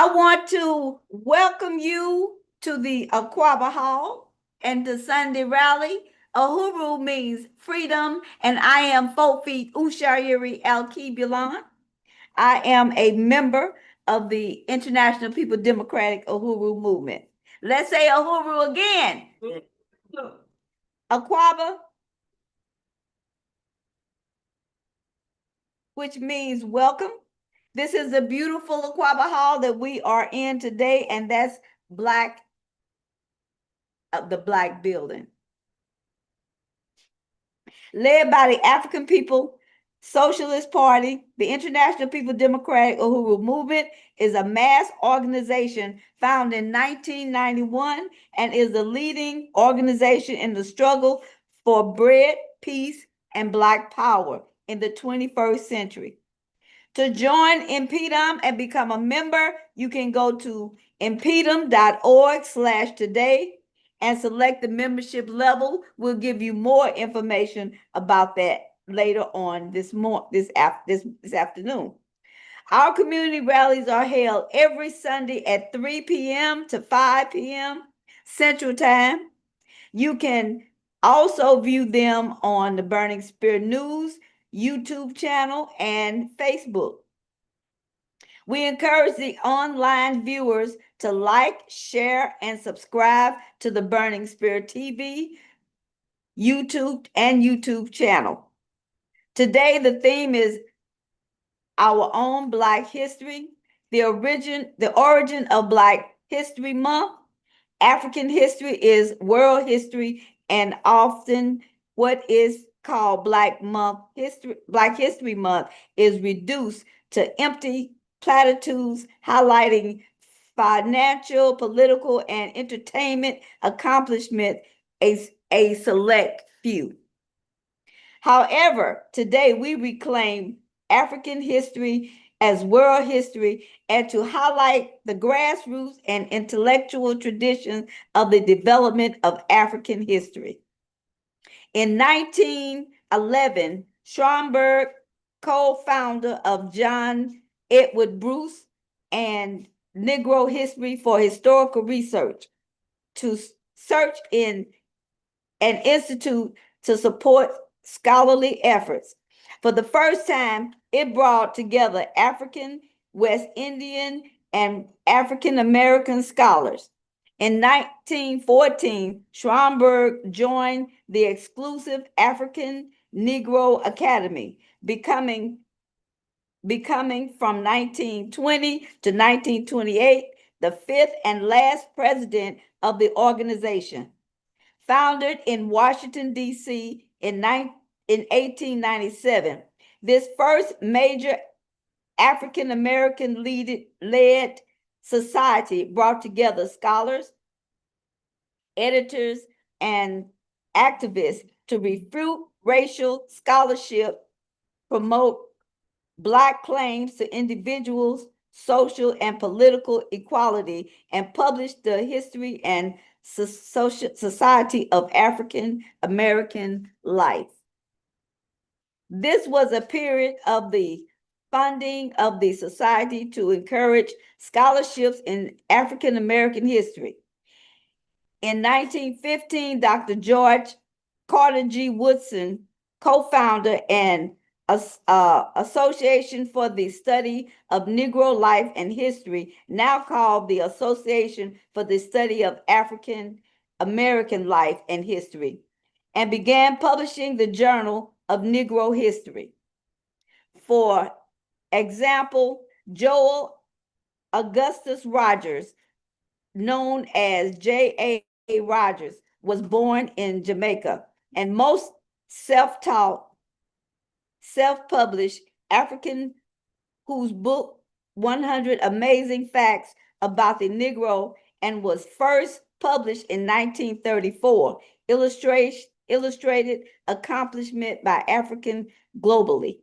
I want to welcome you to the Aquaba Hall and the Sunday rally. Uhuru means freedom, and I am Fofi Ushayiri Al Kibulan. I am a member of the International People Democratic Uhuru Movement. Let's say Uhuru again. Aquaba, which means welcome. This is the beautiful Aquaba Hall that we are in today, and that's the Black building. Led by the African People Socialist Party, the International People Democratic Uhuru Movement is a mass organization founded in 1991 and is the leading organization in the struggle for bread, peace, and Black power in the 21st century. To join Impedum and become a member, you can go to impedum.org/today and select the membership level. We'll give you more information about that later on this afternoon. Our community rallies are held every Sunday at 3 p.m. to 5 p.m. Central Time. You can also view them on the Burning Spear News YouTube channel and Facebook. We encourage the online viewers to like, share, and subscribe to the Burning Spear TV, YouTube channel. Today, the theme is our own Black history, the origin of Black History Month. African history is world history, and often what is called Black History Month is reduced to empty platitudes highlighting financial, political, and entertainment accomplishment a select few. However, today we reclaim African history as world history and to highlight the grassroots and intellectual traditions of the development of African history. In 1911, Schomburg, co-founder of John Edward Bruce and Negro History for Historical Research, to search in an institute to support scholarly efforts. For the first time, it brought together African, West Indian, and African American scholars. In 1914, Schomburg joined the exclusive African Negro Academy, becoming from 1920 to 1928 the fifth and last president of the organization. Founded in Washington, D.C. in 1897, this first major African American led society brought together scholars, editors, and activists to refute racial scholarship, promote Black claims to individuals' social and political equality, and publish the history and society of African American life. This was a period of the funding of the society to encourage scholarships in African American history. In 1915, Dr. George Carter G. Woodson, co-founder and Association for the Study of Negro Life and History, now called the Association for the Study of African American Life and History, and began publishing the Journal of Negro History. For example, Joel Augustus Rogers, known as J.A. Rogers, was born in Jamaica, and most self-taught, self-published African whose book 100 Amazing Facts About the Negro and was first published in 1934, illustrated accomplishment by African globally.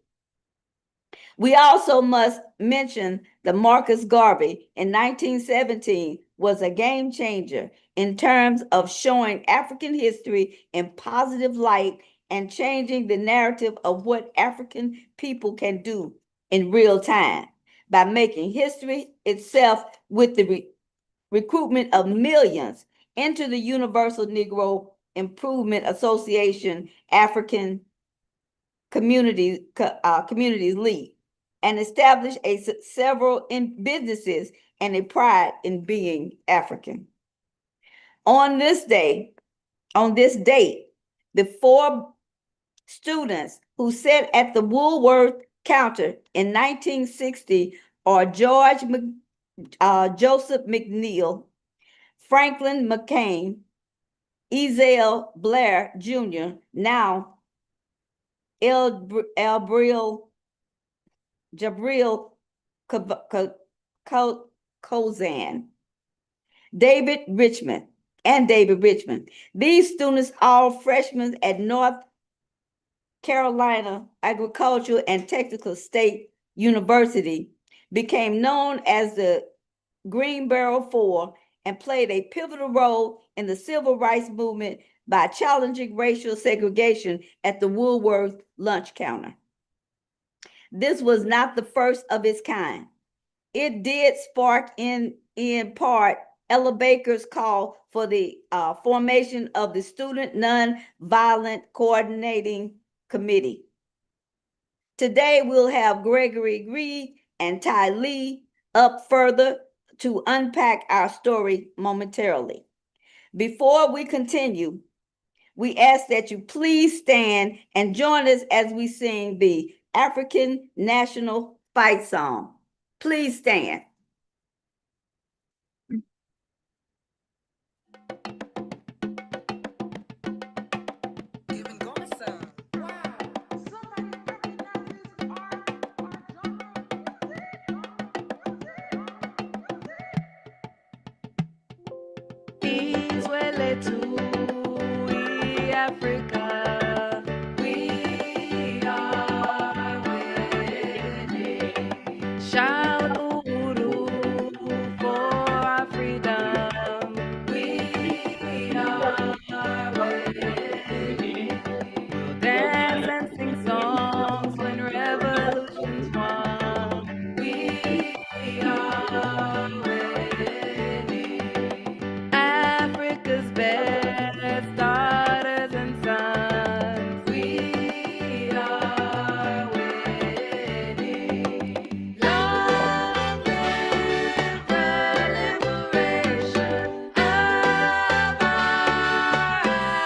We also must mention the Marcus Garvey in 1917 was a game changer in terms of showing African history in positive light and changing the narrative of what African people can do in real time. by making history itself with the recruitment of millions into the Universal Negro Improvement Association African Communities League, and established several businesses and a pride in being African. On this date, the four students who sat at the Woolworth counter in 1960 are Joseph McNeil, Franklin McCain, Ezell Blair Jr., now Jabril Kozan, David Richmond. These students, all freshmen at North Carolina Agricultural and Technical State University, became known as the Green Barrel Four and played a pivotal role in the civil rights movement by challenging racial segregation at the Woolworth lunch counter. This was not the first of its kind. It did spark in part Ella Baker's call for the formation of the Student Nonviolent Coordinating Committee. Today, we'll have Gregory Reed and Ty Lee up further to unpack our story momentarily. Before we continue, we ask that you please stand and join us as we sing the African National Fight Song. Please stand. Africa, we are winning. Shout Uhuru for our freedom. We are winning. We'll dance and sing songs when revolution's won. We are winning. Africa's best. Daughters and sons, we are winning. Long live the liberation of our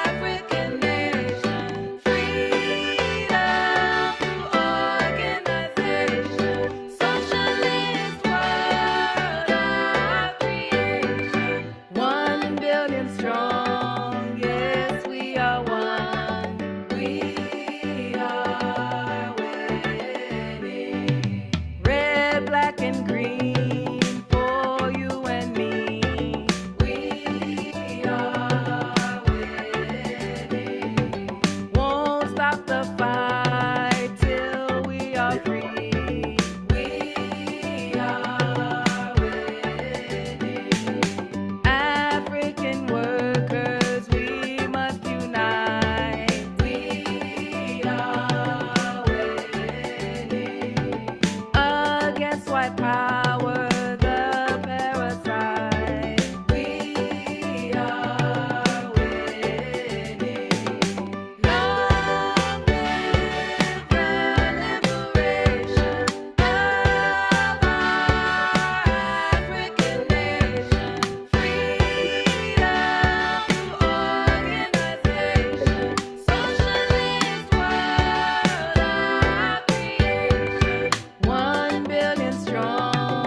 African nation. Freedom through organization. Socialist world of creation. 1 billion strong. Black and green for you and me. We are winning. Won't stop the fight till we are free. We are winning. African workers, we must unite. We are winning. Against white power, the parasite. We are winning. Long live the liberation of our African nation. Freedom through organization. Socialist world of creation. 1 billion strong.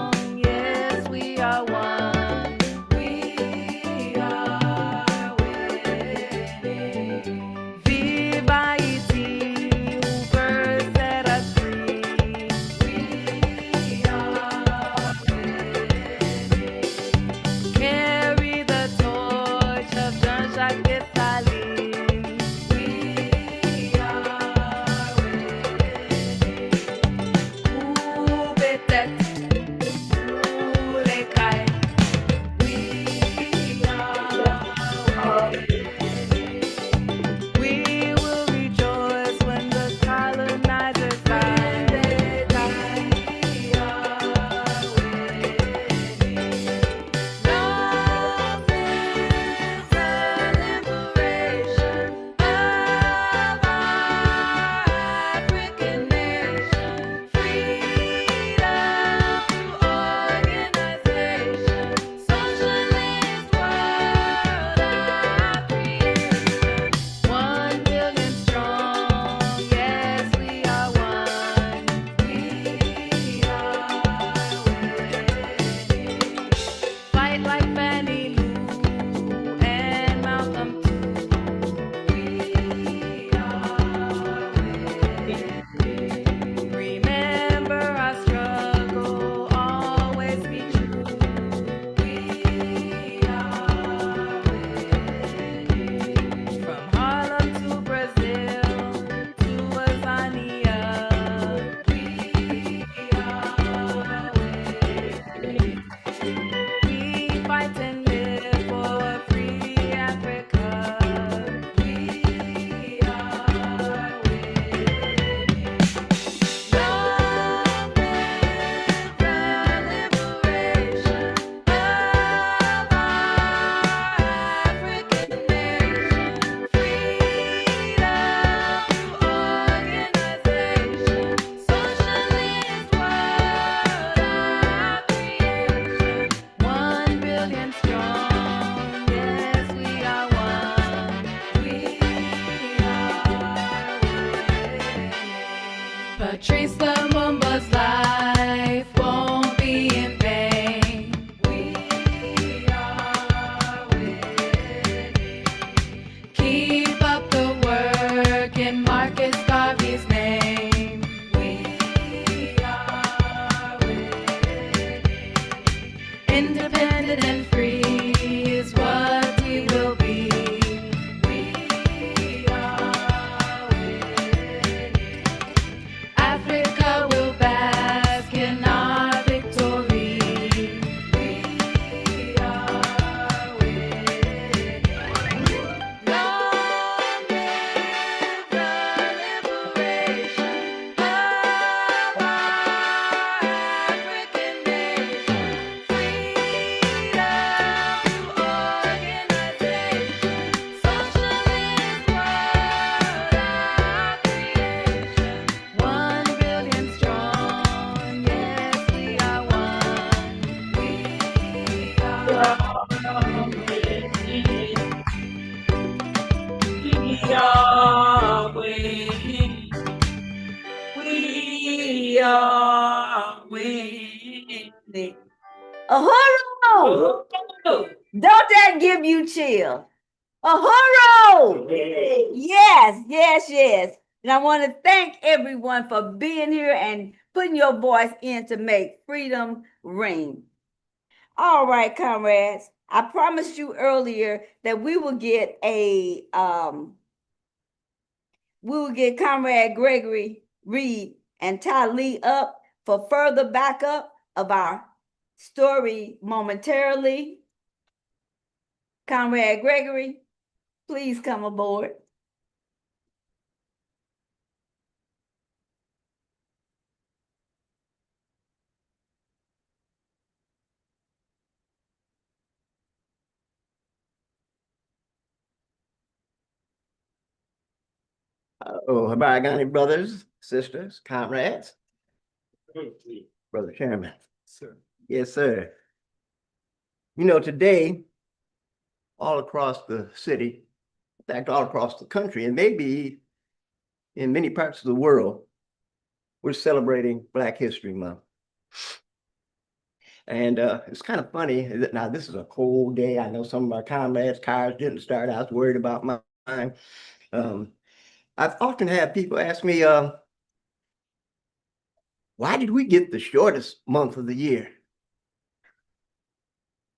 Independent and free is what we will be. We are winning. Africa will bask in our victory. We are winning. Long live the liberation of our African nation. Freedom to organization. Socialist world, our creation. 1 billion strong, yes, we are one. We are We are winning. We are winning. Uhuru! Don't that give you chill? Uhuru! Yes, yes, yes. And I want to thank everyone for being here and putting your voice in to make freedom ring. All right, comrades. I promised you earlier that we will get Comrade Gregory Reed and Ty Lee up for further backup of our story momentarily. Comrade Gregory, please come aboard. Oh, Habari brothers, sisters, comrades, brother chairman. Sir. Yes, sir. You know, today, all across the city, in fact, all across the country, and maybe in many parts of the world, we're celebrating Black History Month. And it's kind of funny that now this is a cold day. I know some of my comrades' cars didn't start. I was worried about mine. I've often had people ask me, why did we get the shortest month of the year?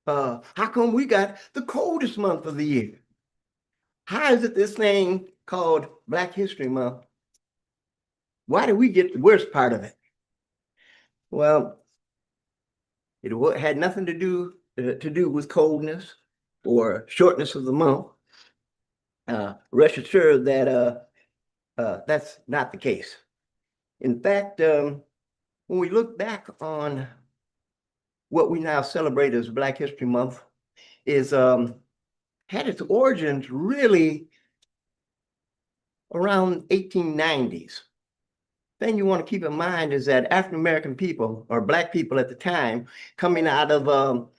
How come we got the coldest month of the year? How is it this thing called Black History Month? Why did we get the worst part of it? Well, it had nothing to do with coldness or shortness of the month. Rest assured that that's not the case. In fact, when we look back on what we now celebrate as Black History Month, is had its origins really around 1890s. Thing you want to keep in mind is that African American people or Black people at the time coming out of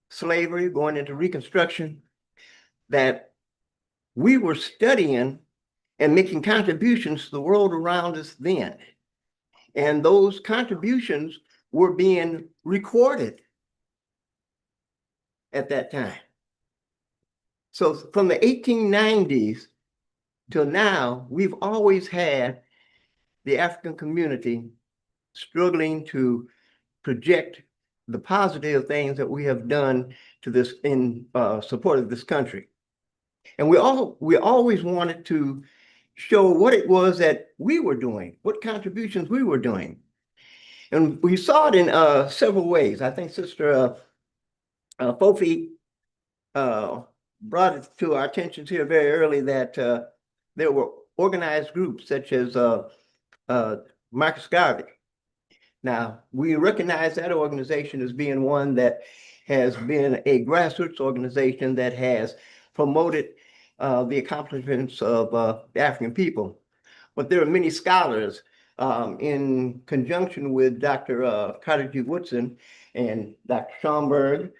slavery, going into Reconstruction, that we were studying and making contributions to the world around us then. And those contributions were being recorded at that time. So from the 1890s till now, we've always had the African community struggling to project the positive things that we have done to this in support of this country. And we always wanted to show what it was that we were doing, what contributions we were doing. And we saw it in several ways. I think Sister Fofi brought it to our attentions here very early that there were organized groups such as Marcus Garvey. Now, we recognize that organization as being one that has been a grassroots organization that has promoted the accomplishments of the African people. But there are many scholars in conjunction with Dr. Carter G. Woodson and Dr. Schomburg.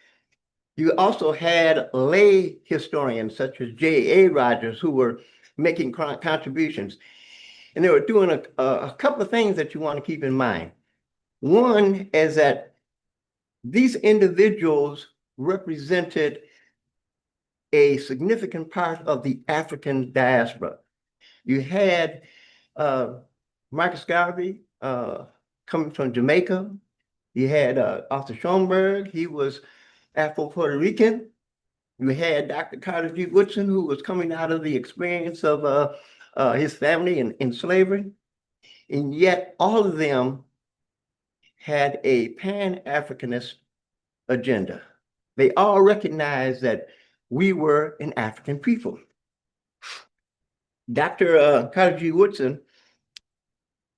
You also had lay historians such as J.A. Rogers who were making contributions. And they were doing a couple of things that you want to keep in mind. One is that these individuals represented a significant part of the African diaspora. You had Marcus Garvey coming from Jamaica. You had Arthur Schoenberg, he was Afro-Puerto Rican. You had Dr. Carter G. Woodson, who was coming out of the experience of his family in slavery. And yet all of them had a Pan-Africanist agenda. They all recognized that we were an African people. Dr. Carter G. Woodson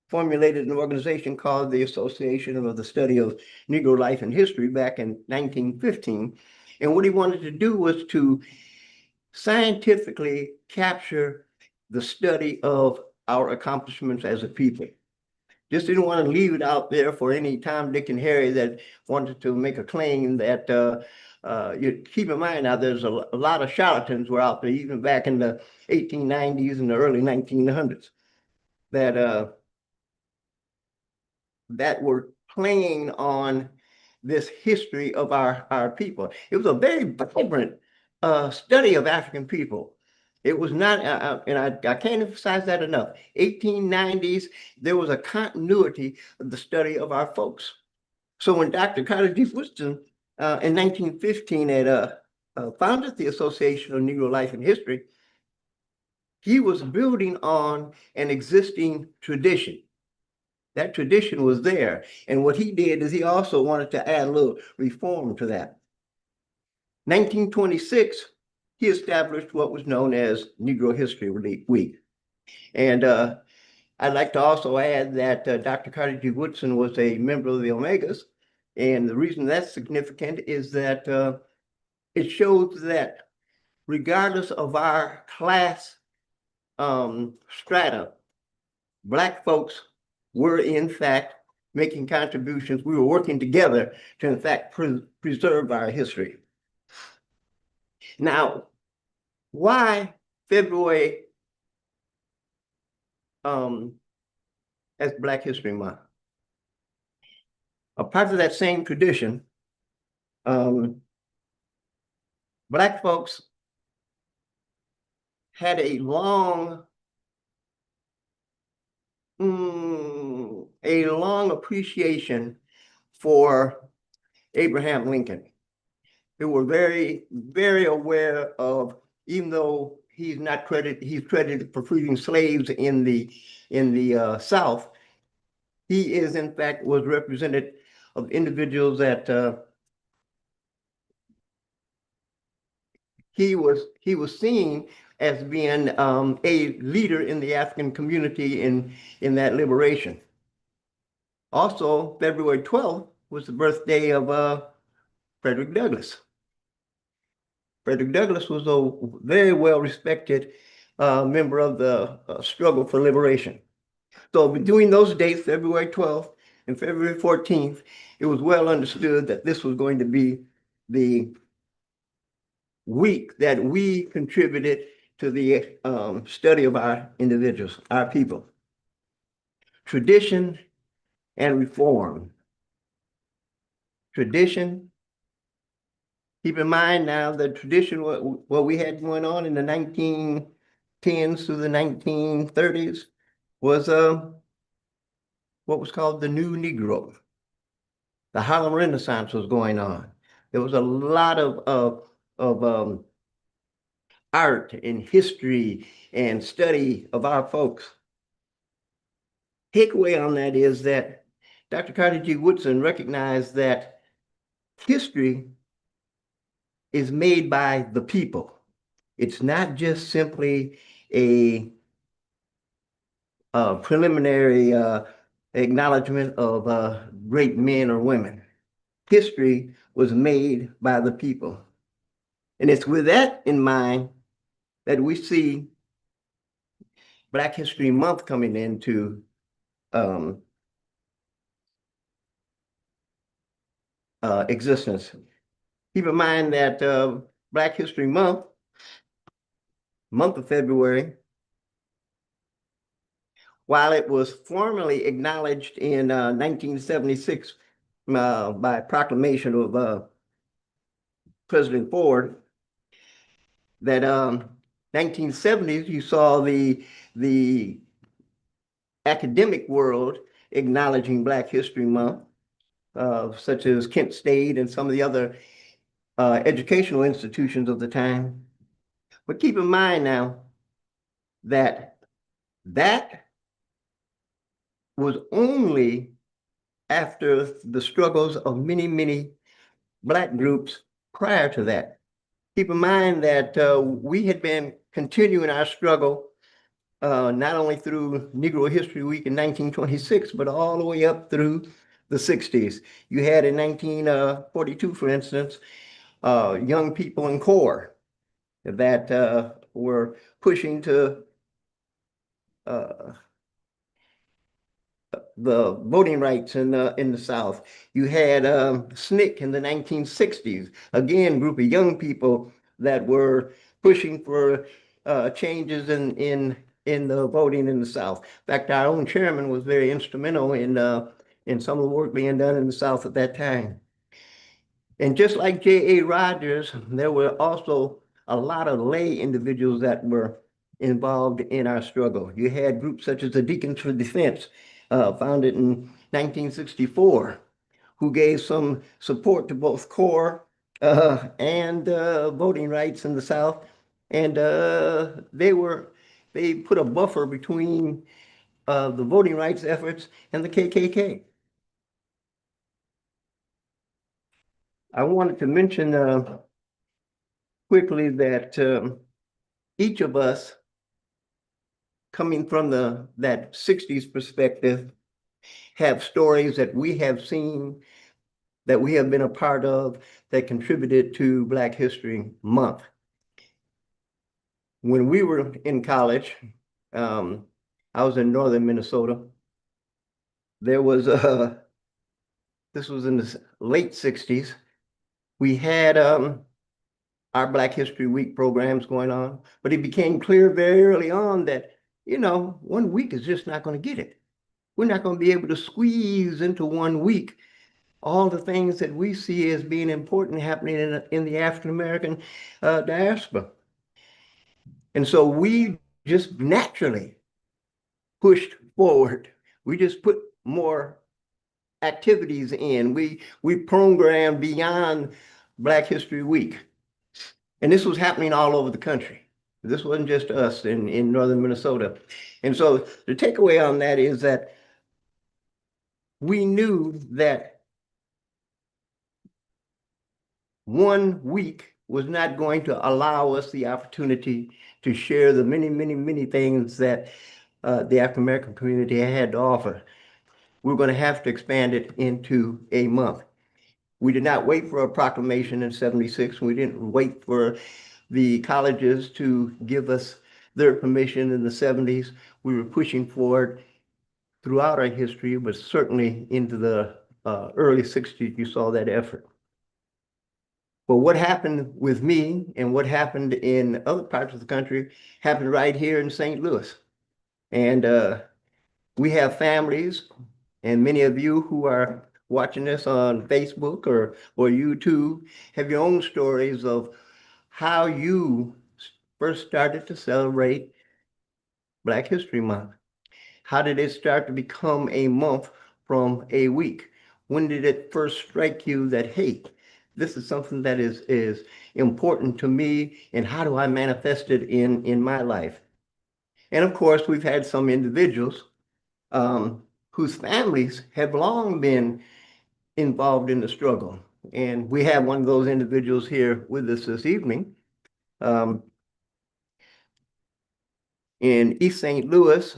formulated an organization called the Association of the Study of Negro Life and History back in 1915. And what he wanted to do was to scientifically capture the study of our accomplishments as a people. Just didn't want to leave it out there for any Tom, Dick, and Harry that wanted to make a claim that you keep in mind now there's a lot of charlatans were out there even back in the 1890s and the early 1900s that that were playing on this history of our people. It was a very vibrant study of African people. It was not, and I can't emphasize that enough. 1890s, there was a continuity of the study of our folks. So when Dr. Carter G. Woodson in 1915 had founded the Association of Negro Life and History, he was building on an existing tradition. That tradition was there. And what he did is he also wanted to add a little reform to that. 1926, he established what was known as Negro History Week. And I'd like to also add that Dr. Carter G. Woodson was a member of the Omegas. And the reason that's significant is that it shows that regardless of our class strata, Black folks were in fact making contributions. We were working together to in fact preserve our history. Now, why February as Black History Month? A part of that same tradition, Black folks had a long appreciation for Abraham Lincoln. They were very, very aware of, even though he's credited for freeing slaves in the South, he is in fact was represented of individuals that he was seen as being a leader in the African community in that liberation. Also, February 12th was the birthday of Frederick Douglass. Frederick Douglass was a very well-respected member of the struggle for liberation. So between those dates, February 12th and February 14th, it was well understood that this was going to be the week that we contributed to the study of our individuals, our people. Tradition and reform. Tradition. Keep in mind now the tradition, what we had going on in the 1910s through the 1930s was what was called the New Negro. The Harlem Renaissance was going on. There was a lot of art and history and study of our folks. Takeaway on that is that Dr. Carter G. Woodson recognized that history is made by the people. It's not just simply a preliminary acknowledgement of great men or women. History was made by the people. And it's with that in mind that we see Black History Month coming into existence. Keep in mind that Black History Month of February, while it was formally acknowledged in 1976 by proclamation of President Ford, that 1970s you saw the academic world acknowledging Black History Month. such as Kent State and some of the other educational institutions of the time. But keep in mind now that that was only after the struggles of many, many Black groups prior to that. Keep in mind that we had been continuing our struggle not only through Negro History Week in 1926, but all the way up through the 60s. You had in 1942, for instance, young people in CORE that were pushing to uh, the voting rights in the South. You had SNCC in the 1960s, again, a group of young people that were pushing for changes in the voting in the South. In fact, our own chairman was very instrumental in some of the work being done in the South at that time. And just like J.A. Rogers, there were also a lot of lay individuals that were involved in our struggle. You had groups such as the Deacons for Defense, founded in 1964, who gave some support to both CORE and voting rights in the South. And they put a buffer between the voting rights efforts and the KKK. I wanted to mention quickly that each of us, coming from that 60s perspective, have stories that we have seen, that we have been a part of, that contributed to Black History Month. When we were in college, I was in northern Minnesota. There was this was in the late 60s. We had our Black History Week programs going on, but it became clear very early on that, 1 week is just not going to get it. We're not going to be able to squeeze into 1 week all the things that we see as being important happening in the African American diaspora. And so we just naturally pushed forward. We just put more activities in. We programmed beyond Black History Week. And this was happening all over the country. This wasn't just us in northern Minnesota. And so the takeaway on that is that we knew that 1 week was not going to allow us the opportunity to share the many, many, many things that the African American community had to offer. We're going to have to expand it into a month. We did not wait for a proclamation in 76. We didn't wait for the colleges to give us their permission in the 70s. We were pushing forward throughout our history, but certainly into the early 60s, you saw that effort. But what happened with me and what happened in other parts of the country happened right here in St. Louis. And we have families, and many of you who are watching this on Facebook or YouTube have your own stories of how you first started to celebrate Black History Month. How did it start to become a month from a week? When did it first strike you that, hey, this is something that is important to me, and how do I manifest it in my life? And of course, we've had some individuals whose families have long been involved in the struggle. And we have one of those individuals here with us this evening. In East St. Louis,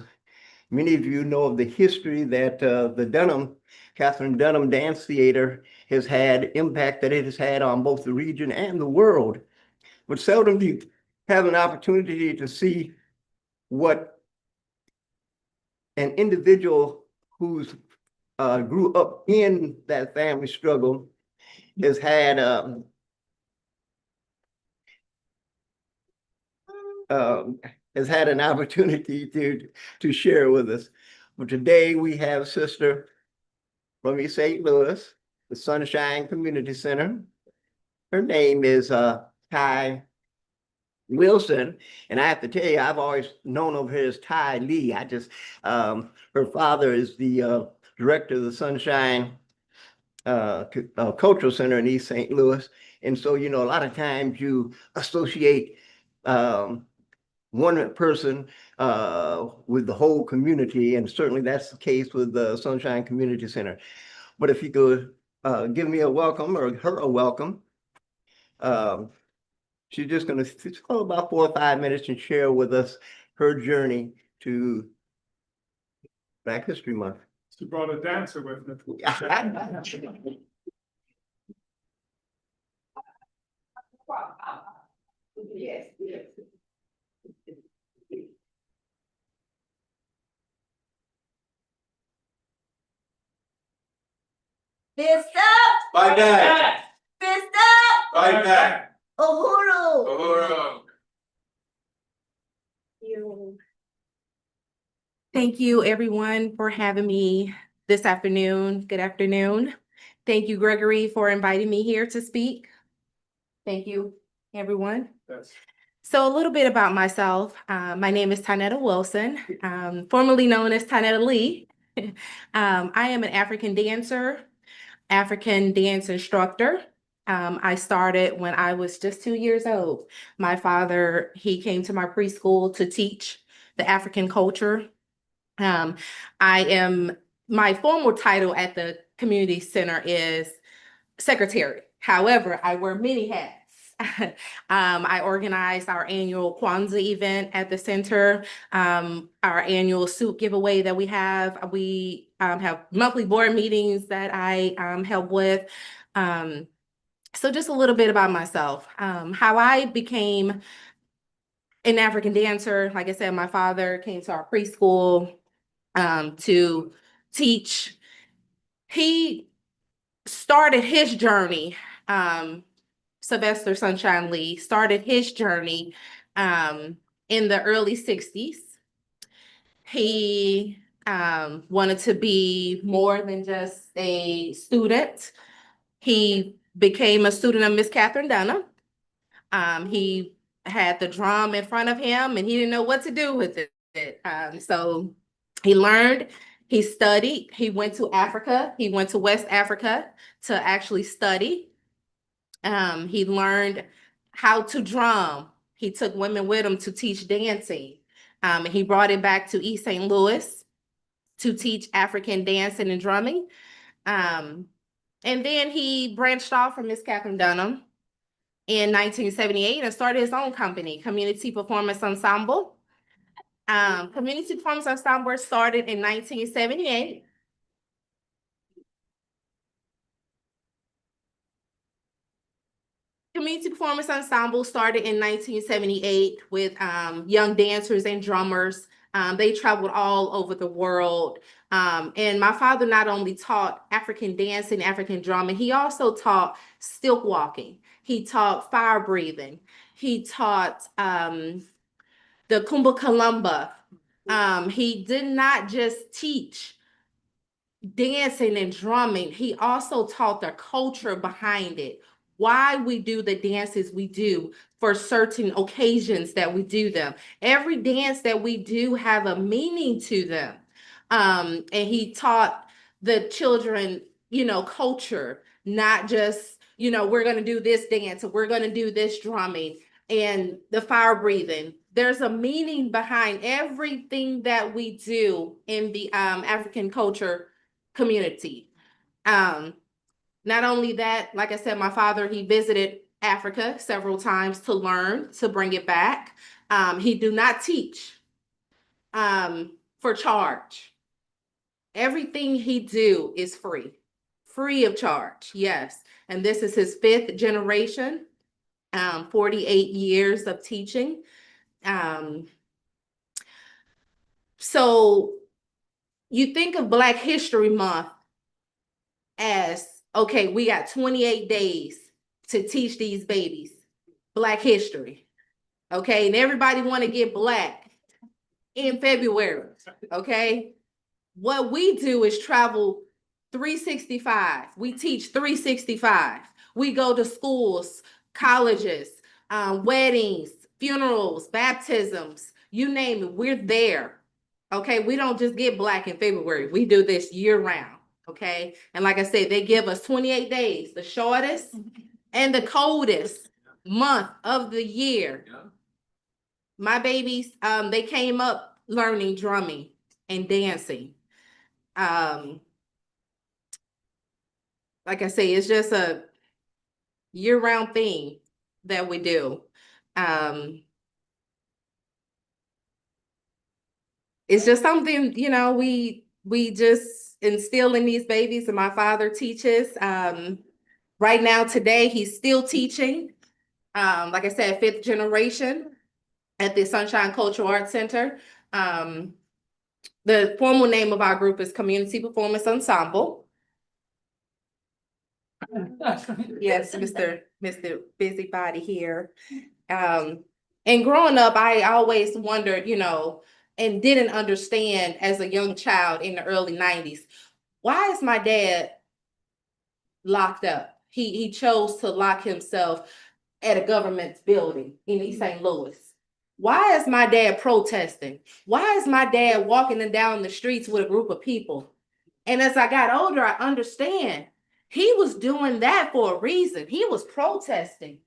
many of you know of the history that the Catherine Dunham Dance Theater has had, impact that it has had on both the region and the world. But seldom do you have an opportunity to see what an individual who's grew up in that family struggle has had has had an opportunity to share with us. But today we have Sister from East St. Louis, the Sunshine Community Center. Her name is Ty Wilson, and I have to tell you, I've always known of her as Ty Lee. Her father is the director of the Sunshine cultural center in East St. Louis. And so, you know, a lot of times you associate one person with the whole community, and certainly that's the case with the Sunshine Community Center. But if you could give me a welcome or her a welcome, um, she's just going to call about 4 or 5 minutes and share with us her journey to Black History Month. She brought a dancer with her. Yes, yes. Fist up, Fight back! fist up, Fight back! Uhuru. Uhuru! Thank you, everyone, for having me this afternoon. Good afternoon. Thank you, Gregory, for inviting me here to speak. Thank you, everyone. Yes. So a little bit about myself. My name is Tynetta Wilson, formerly known as Tynetta Lee. I am an African dancer, African dance instructor. I started when I was just 2 years old. My father, he came to my preschool to teach the African culture. My formal title at the community center is secretary. However, I wear many hats. I organize our annual Kwanzaa event at the center, our annual soup giveaway that we have. We have monthly board meetings that I help with. So just a little bit about myself. How I became an African dancer, like I said, my father came to our preschool to teach. He started his journey, Sylvester Sunshine Lee started his journey in the early 60s. He wanted to be more than just a student. He became a student of Miss Catherine Dunham. He had the drum in front of him and he didn't know what to do with it. So he learned, he studied, he went to Africa, he went to West Africa to actually study. He learned how to drum. He took women with him to teach dancing. And he brought it back to East St. Louis to teach African dancing and drumming. And then he branched off from Miss Catherine Dunham in 1978 and started his own company, Community Performance Ensemble. Community Performance Ensemble started in 1978. Community Performance Ensemble started in 1978 with young dancers and drummers. They traveled all over the world. And my father not only taught African dancing, African drumming, he also taught silk walking. He taught fire breathing. He taught the Kumba Kalumba. He did not just teach dancing and drumming, he also taught the culture behind it, why we do the dances we do for certain occasions that we do them. Every dance that we do have a meaning to them. And he taught the children, culture, not just, we're going to do this dance or we're going to do this drumming and the fire breathing. There's a meaning behind everything that we do in the African culture community. Not only that, like I said, my father, he visited Africa several times to learn, to bring it back. He do not teach for charge. Everything he do is free of charge, yes. And this is his 5th generation, 48 years of teaching. So you think of Black History Month as, okay, we got 28 days to teach these babies Black history. Okay, and everybody want to get Black in February. Okay, what we do is travel 365. We teach 365. We go to schools, colleges, weddings, funerals, baptisms, you name it, we're there. Okay, we don't just get Black in February. We do this year round. Okay, and like I said, they give us 28 days, the shortest and the coldest month of the year. My babies, they came up learning drumming and dancing. Like I say, it's just a year-round thing that we do. It's just something, we just instill in these babies, and my father teaches. Right now, today, he's still teaching. Like I said, fifth generation at the Sunshine Cultural Arts Center. The formal name of our group is Community Performance Ensemble. Yes, Mr. Busybody here. And growing up, I always wondered, and didn't understand as a young child in the early 90s, why is my dad locked up? He chose to lock himself at a government building in East St. Louis. Why is my dad protesting? Why is my dad walking down the streets with a group of people? And as I got older, I understand he was doing that for a reason. He was protesting.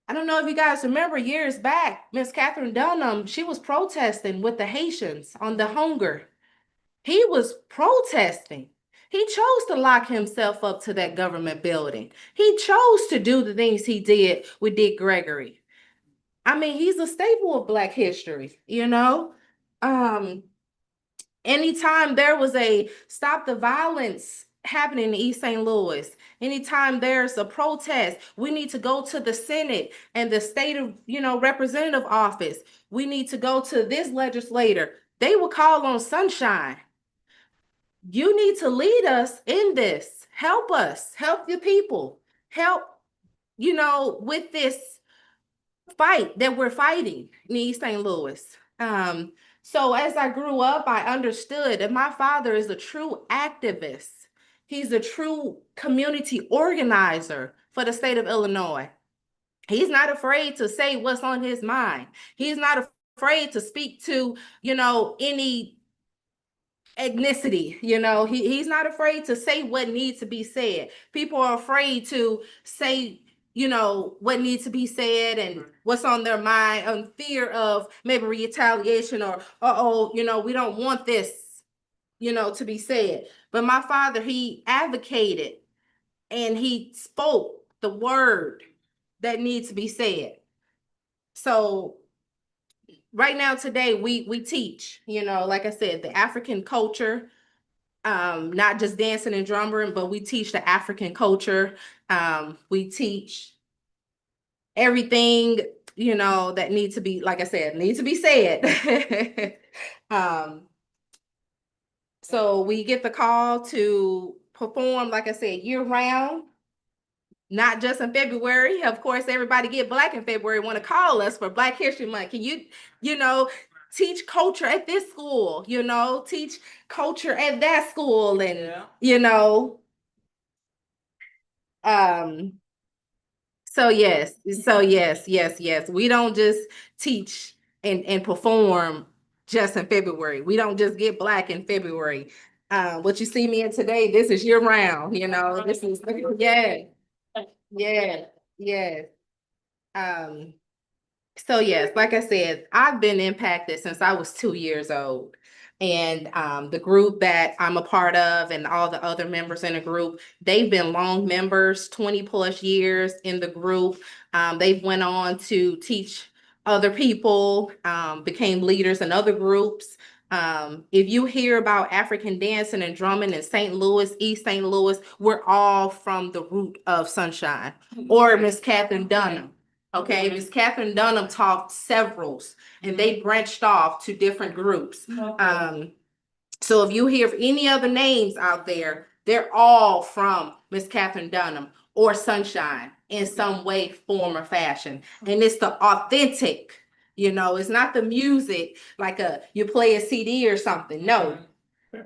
I don't know if you guys remember years back, Miss Catherine Dunham, she was protesting with the Haitians on the hunger. He was protesting. He chose to lock himself up to that government building. He chose to do the things he did with Dick Gregory. I mean, he's a staple of Black history, Anytime there was a stop the violence happening in East St. Louis, anytime there's a protest, we need to go to the Senate and the state of, representative office. We need to go to this legislator. They will call on Sunshine. You need to lead us in this. Help us, help the people, help, with this fight that we're fighting in East St. Louis. So as I grew up, I understood that my father is a true activist. He's a true community organizer for the state of Illinois. He's not afraid to say what's on his mind. He's not afraid to speak to, any ethnicity. He's not afraid to say what needs to be said. People are afraid to say what needs to be said and what's on their mind, on fear of maybe retaliation or we don't want this to be said. But my father, he advocated and he spoke the word that needs to be said. So right now today we teach, like I said, the African culture, not just dancing and drumming, but we teach the African culture. We teach everything, that needs to be, like I said, needs to be said. So we get the call to perform, like I said, year round, not just in February. Of course, everybody get Black in February, want to call us for Black History Month. Can you, teach culture at this school, teach culture at that school, and, so yes, yes. We don't just teach and perform just in February. We don't just get Black in February. What you see me in today, this is year round, this is, yeah. So yes, like I said, I've been impacted since I was 2 years old. And the group that I'm a part of and all the other members in the group, they've been long members, 20 plus years in the group. They've went on to teach other people, became leaders in other groups. If you hear about African dancing and drumming in St. Louis, East St. Louis, we're all from the root of Sunshine or Miss Catherine Dunham. Okay, Miss Catherine Dunham taught severals and they branched off to different groups. So if you hear of any other names out there, they're all from Miss Catherine Dunham or Sunshine in some way, form, or fashion. And it's the authentic, it's not the music like you play a CD or something. No,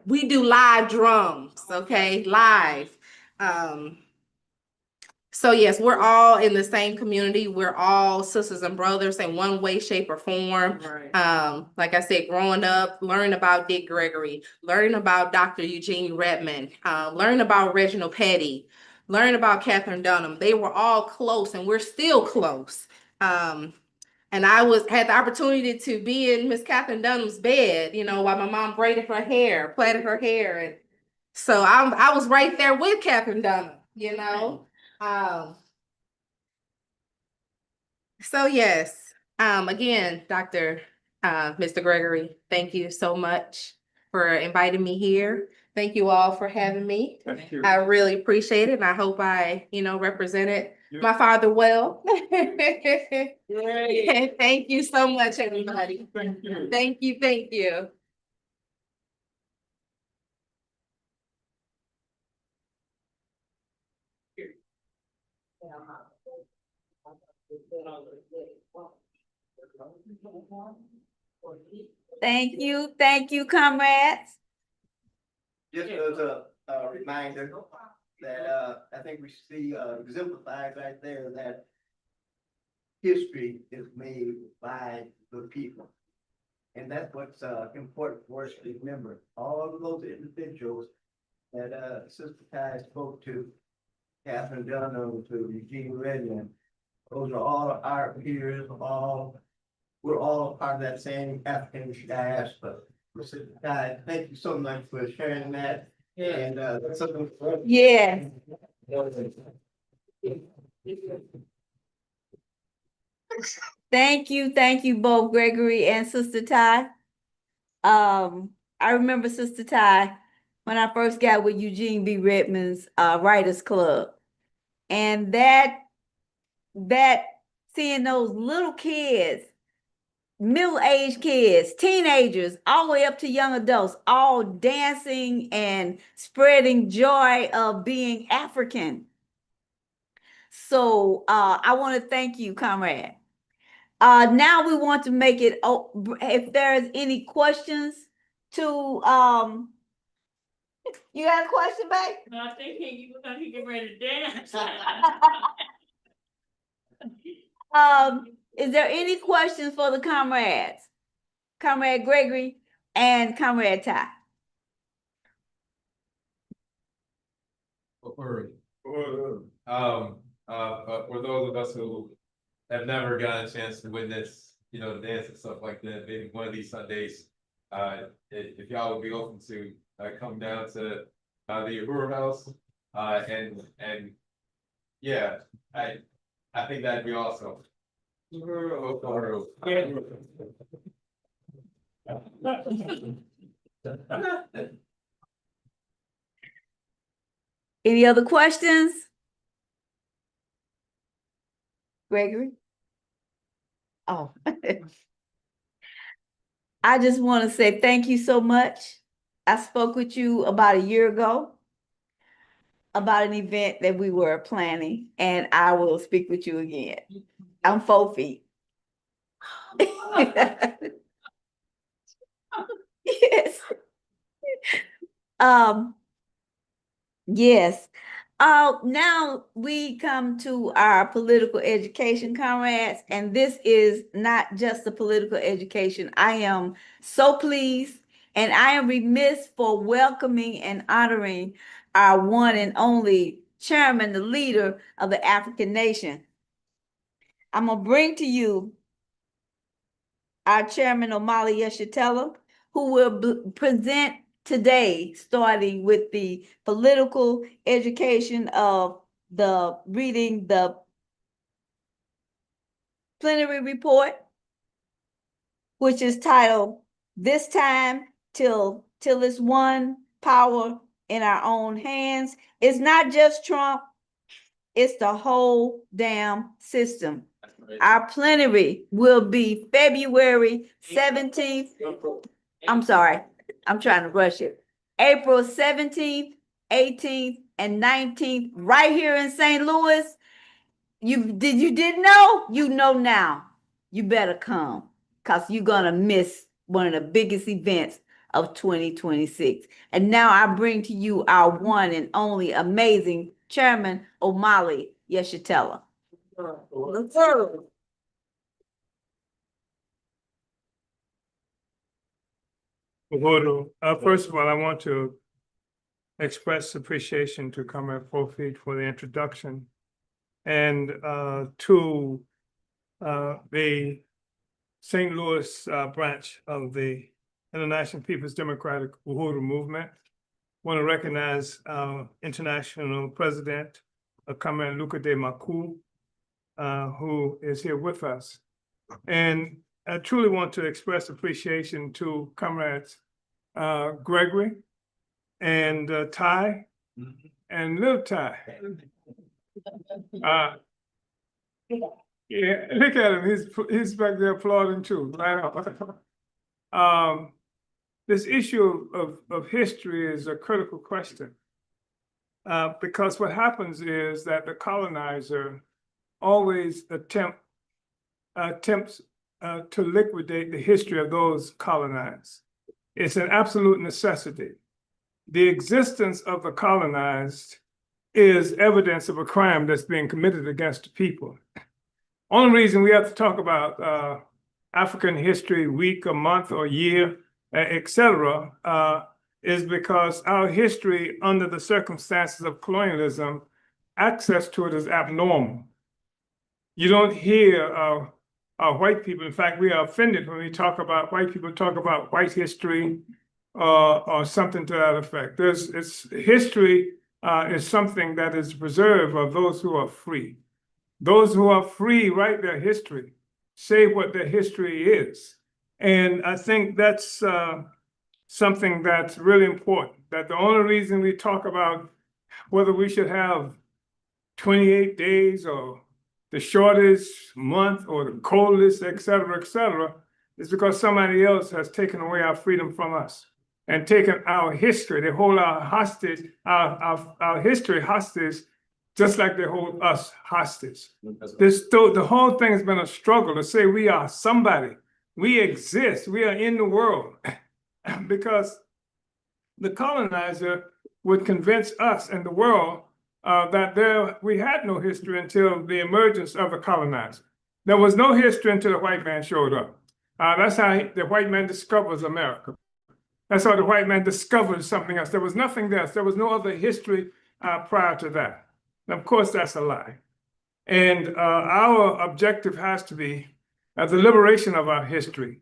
we do live drums, okay, live. So yes, we're all in the same community. We're all sisters and brothers in one way, shape, or form. Like I said, growing up, learning about Dick Gregory, learning about Dr. Eugene Redmond, learning about Reginald Petty, learning about Catherine Dunham. They were all close, and we're still close. And I had the opportunity to be in Miss Catherine Dunham's bed, you know, while my mom braided her hair, plaited her hair, and so I was right there with Catherine Dunham, you know. So yes, again, Mr. Gregory, thank you so much for inviting me here. Thank you all for having me. Thank you. I really appreciate it, and I hope I, represented Yeah. my father well. Great. Thank you so much, everybody. Thank you. Thank you, thank you. Thank you, comrades. Just as a reminder that I think we see exemplified right there that history is made by the people. And that's what's important for us to remember. All of those individuals that Sister Ty spoke to, Catherine Dunham, to Eugene Redmond, those are all our peers, we're all part of that same African diaspora. Sister Ty, thank you so much for sharing that. And that's something. Yes. Thank you both, Gregory and Sister Ty. I remember Sister Ty when I first got with Eugene B. Redmond's Writers Club. And that seeing those little kids, middle-aged kids, teenagers, all the way up to young adults, all dancing and spreading joy of being African. So I want to thank you, comrade. Now we want to make it, if there's any questions to, you got a question, babe? No, I think he was gonna get ready to dance. Is there any questions for the comrades? Comrade Gregory and Comrade Ty? For for those of us who have never gotten a chance to witness, the dance and stuff like that, maybe one of these Sundays, if y'all would be open to come down to the Uhuru House, and yeah, I think that'd be awesome. Uhuru. Any other questions? Gregory? Oh. I just want to say thank you so much. I spoke with you about a year ago about an event that we were planning, and I will speak with you again. I'm 4 feet. Yes. Yes. Now we come to our political education, comrades, and this is not just a political education. I am so pleased, and I am remiss for welcoming and honoring our one and only chairman, the leader of the African nation. I'm gonna bring to you our chairman, Omali Yeshitela, who will present today, starting with the political education of reading the plenary report, which is titled "This Time Till It's One Power in Our Own Hands." It's not just Trump, it's the whole damn system. Our plenary will be February 17th. I'm sorry, I'm trying to rush it. April 17th, 18th, and 19th, right here in St. Louis. You didn't know? You know now. You better come, because you're gonna miss one of the biggest events of 2026. And now I bring to you our one and only amazing Chairman Omali Yeshitela. Uhuru, first of all, I want to express appreciation to Comrade Profit for the introduction and to the St. Louis branch of the International People's Democratic Uhuru Movement. Want to recognize our international president, Comrade Luca de Macu, who is here with us. And I truly want to express appreciation to Comrades Gregory and Ty and Little Ty. Yeah, look at him. He's back there applauding too. Right on. This issue of history is a critical question because what happens is that the colonizer always attempts to liquidate the history of those colonized. It's an absolute necessity. The existence of the colonized is evidence of a crime that's being committed against the people. Only reason we have to talk about African History Week, a month, or year, etc., is because our history, under the circumstances of colonialism, access to it is abnormal. You don't hear white people. In fact, we are offended when we talk about white people talk about white history or something to that effect. History is something that is preserved of those who are free. Those who are free write their history, say what their history is. And I think that's something that's really important, that the only reason we talk about whether we should have 28 days or the shortest month or the coldest, et cetera, is because somebody else has taken away our freedom from us and taken our history. They hold our hostage, our history hostage, just like they hold us hostage. The whole thing has been a struggle to say we are somebody. We exist. We are in the world. Because the colonizer would convince us and the world that we had no history until the emergence of the colonizer. There was no history until the white man showed up. That's how the white man discovers America. That's how the white man discovers something else. There was nothing else. There was no other history prior to that. And of course, that's a lie. And our objective has to be the liberation of our history,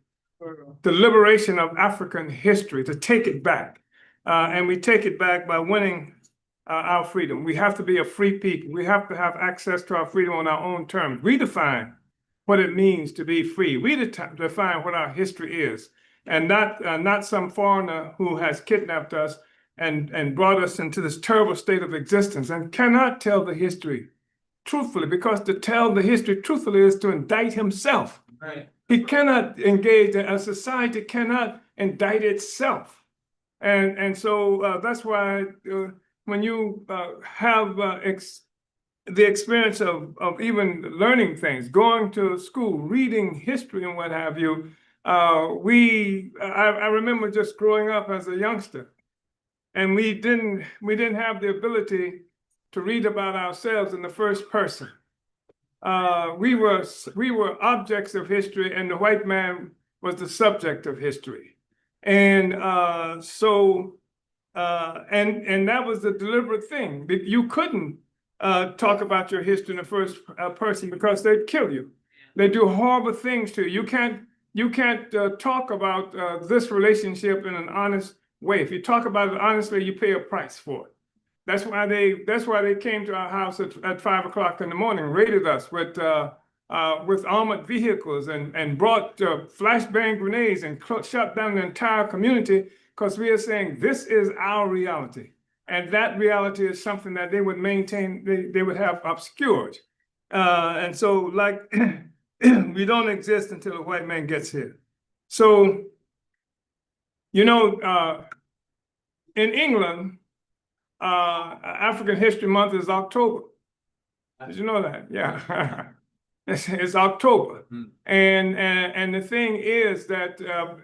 the liberation of African history, to take it back. And we take it back by winning our freedom. We have to be a free people. We have to have access to our freedom on our own terms. Redefine what it means to be free. Redefine what our history is, and not some foreigner who has kidnapped us and brought us into this terrible state of existence and cannot tell the history truthfully, because to tell the history truthfully is to indict himself. Right. He cannot engage, a society cannot indict itself. And so that's why when you have the experience of even learning things, going to school, reading history and what have you, I remember just growing up as a youngster, and we didn't have the ability to read about ourselves in the first person. We were objects of history, and the white man was the subject of history. And and that was the deliberate thing. You couldn't talk about your history in the first person because they'd kill you. They do horrible things to you. You can't talk about this relationship in an honest way. If you talk about it honestly, you pay a price for it. That's why they came to our house at 5 o'clock in the morning, raided us with armored vehicles and brought flashbang grenades and shut down the entire community, because we are saying this is our reality. And that reality is something that they would maintain, they would have obscured. And so, like, we don't exist until the white man gets here. So, you know, in England, African History Month is October. Did you know that? Yeah. It's October. And the thing is that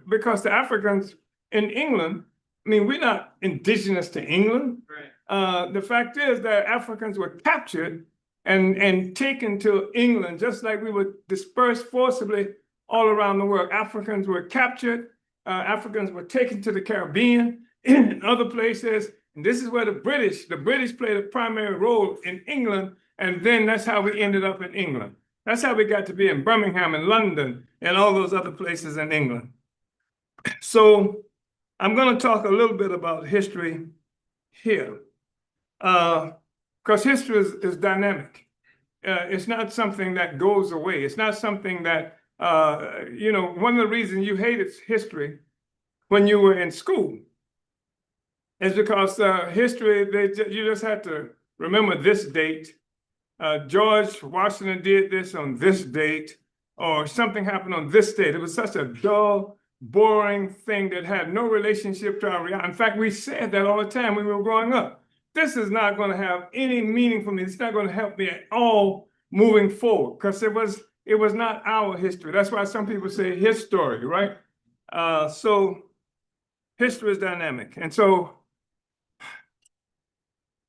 because the Africans in England, I mean, we're not indigenous to England. Right. The fact is that Africans were captured and taken to England, just like we were dispersed forcibly all around the world. Africans were captured, Africans were taken to the Caribbean and other places. And this is where the British played a primary role in England. And then that's how we ended up in England. That's how we got to be in Birmingham and London and all those other places in England. So I'm going to talk a little bit about history here, because history is dynamic. It's not something that goes away. It's not something that, one of the reasons you hated history when you were in school is because history, you just had to remember this date. George Washington did this on this date, or something happened on this date. It was such a dull, boring thing that had no relationship to our reality. In fact, we said that all the time when we were growing up. This is not going to have any meaning for me. It's not going to help me at all moving forward, because it was not our history. That's why some people say his story, right? So history is dynamic. And so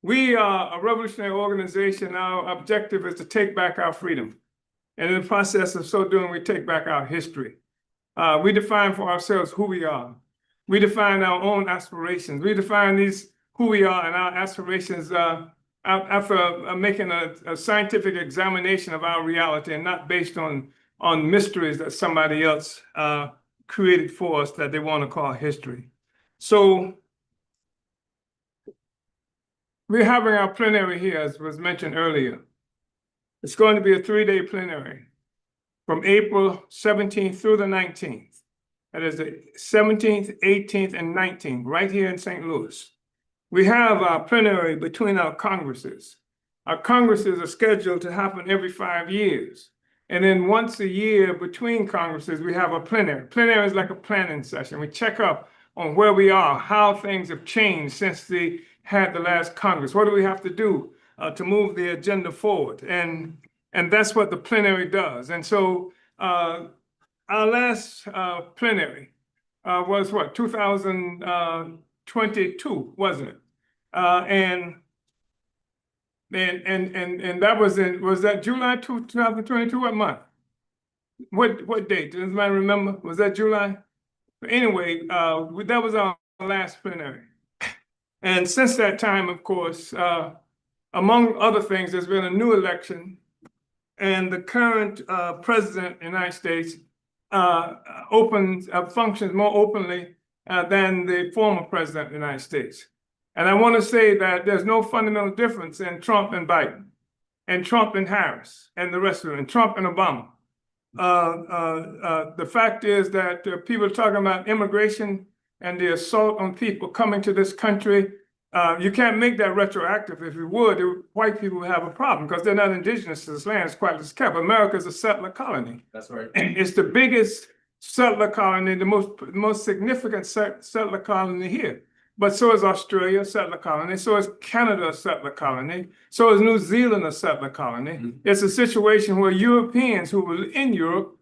we are a revolutionary organization. Our objective is to take back our freedom. And in the process of so doing, we take back our history. We define for ourselves who we are. We define our own aspirations. We define who we are and our aspirations after making a scientific examination of our reality, and not based on mysteries that somebody else created for us that they want to call history. So we're having our plenary here, as was mentioned earlier. It's going to be a 3-day plenary from April 17th through the 19th. That is the 17th, 18th, and 19th, right here in St. Louis. We have our plenary between our congresses. Our congresses are scheduled to happen every 5 years. And then once a year between congresses, we have a plenary. Plenary is like a planning session. We check up on where we are, how things have changed since they had the last Congress. What do we have to do to move the agenda forward? And that's what the plenary does. And so our last plenary was what, 2022, wasn't it? And that was that July 2022? What month? What date? Does anybody remember? Was that July? But anyway, that was our last plenary. And since that time, of course, among other things, there's been a new election, and the current president of the United States functions more openly than the former president of the United States. And I want to say that there's no fundamental difference in Trump and Biden, and Trump and Harris, and the rest of them, and Trump and Obama. The fact is that people are talking about immigration and the assault on people coming to this country. You can't make that retroactive. If you would, white people would have a problem because they're not indigenous to this land. It's quite as kept. America is a settler colony. That's right. It's the biggest settler colony, the most significant settler colony here. But so is Australia, a settler colony. So is Canada, a settler colony. So is New Zealand, a settler colony. Mm-hmm. It's a situation where Europeans who were in Europe,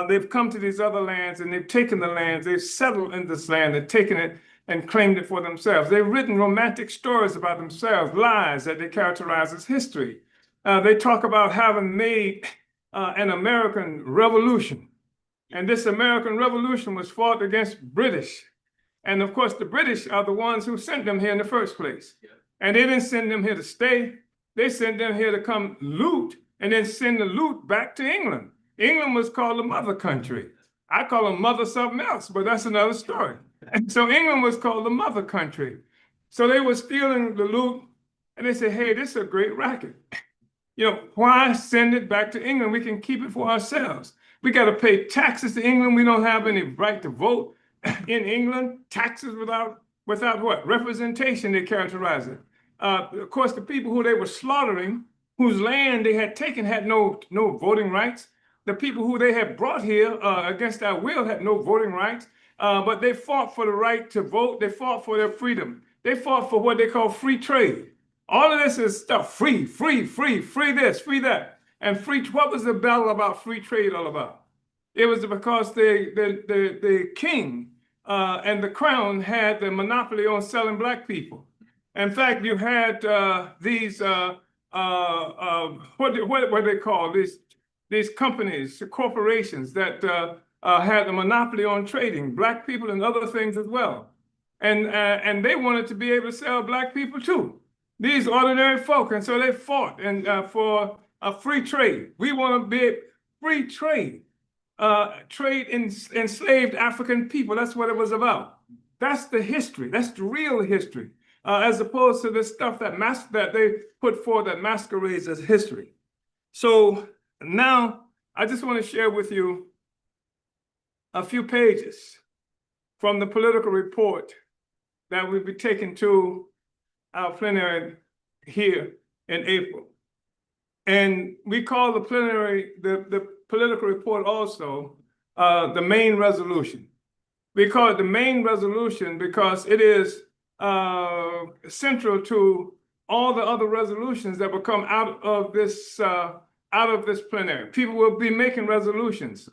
they've come to these other lands and they've taken the lands, they've settled in this land, they've taken it and claimed it for themselves. They've written romantic stories about themselves, lies that they characterize as history. They talk about having made an American revolution. And this American revolution was fought against British. And of course, the British are the ones who sent them here in the first place. Yeah. And they didn't send them here to stay. They sent them here to come loot and then send the loot back to England. England was called the mother country. I call them mother something else, but that's another story. And so England was called the mother country. So they were stealing the loot and they said, hey, this is a great racket. Why send it back to England? We can keep it for ourselves. We got to pay taxes to England. We don't have any right to vote in England. Taxes without what? Representation, they characterize it. Of course, the people who they were slaughtering, whose land they had taken, had no voting rights. The people who they had brought here against our will had no voting rights, but they fought for the right to vote. They fought for their freedom. They fought for what they call free trade. All of this is stuff, free this, free that. And what was the battle about free trade all about? It was because the king and the crown had the monopoly on selling black people. In fact, you had these what they call these companies, corporations that had a monopoly on trading Black people and other things as well. And they wanted to be able to sell Black people too, these ordinary folk. And so they fought for a free trade. We want to be free trade, trade in enslaved African people. That's what it was about. That's the history. That's the real history, as opposed to the stuff that they put forward that masquerades as history. So now I just want to share with you a few pages from the political report that will be taken to our plenary here in April. And we call the plenary, the political report also, the main resolution. We call it the main resolution because it is central to all the other resolutions that will come out of this plenary. People will be making resolutions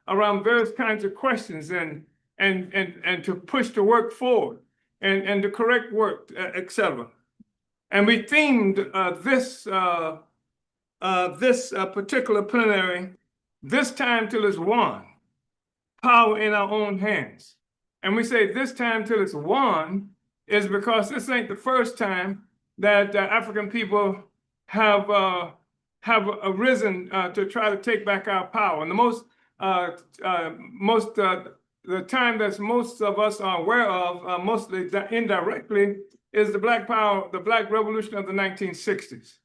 around various kinds of questions and to push the work forward and to correct work, etc. And we themed this particular plenary, this time till it's won, power in our own hands. And we say this time till it's won is because this ain't the first time that African people have arisen to try to take back our power. And the time that most of us are aware of, mostly indirectly, is the Black Power, the Black Revolution of the 1960s.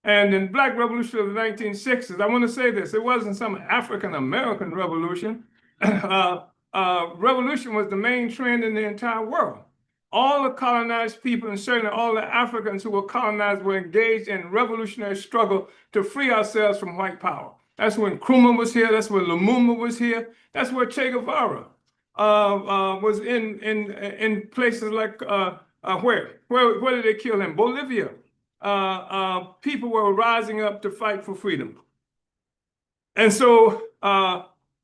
And in Black Revolution of the 1960s, I want to say this, it wasn't some African-American revolution. Revolution was the main trend in the entire world. All the colonized people, and certainly all the Africans who were colonized, were engaged in revolutionary struggle to free ourselves from white power. That's when Nkrumah was here, that's when Lumumba was here, that's where Che Guevara was in places like, where did they kill him? Bolivia. People were rising up to fight for freedom. And so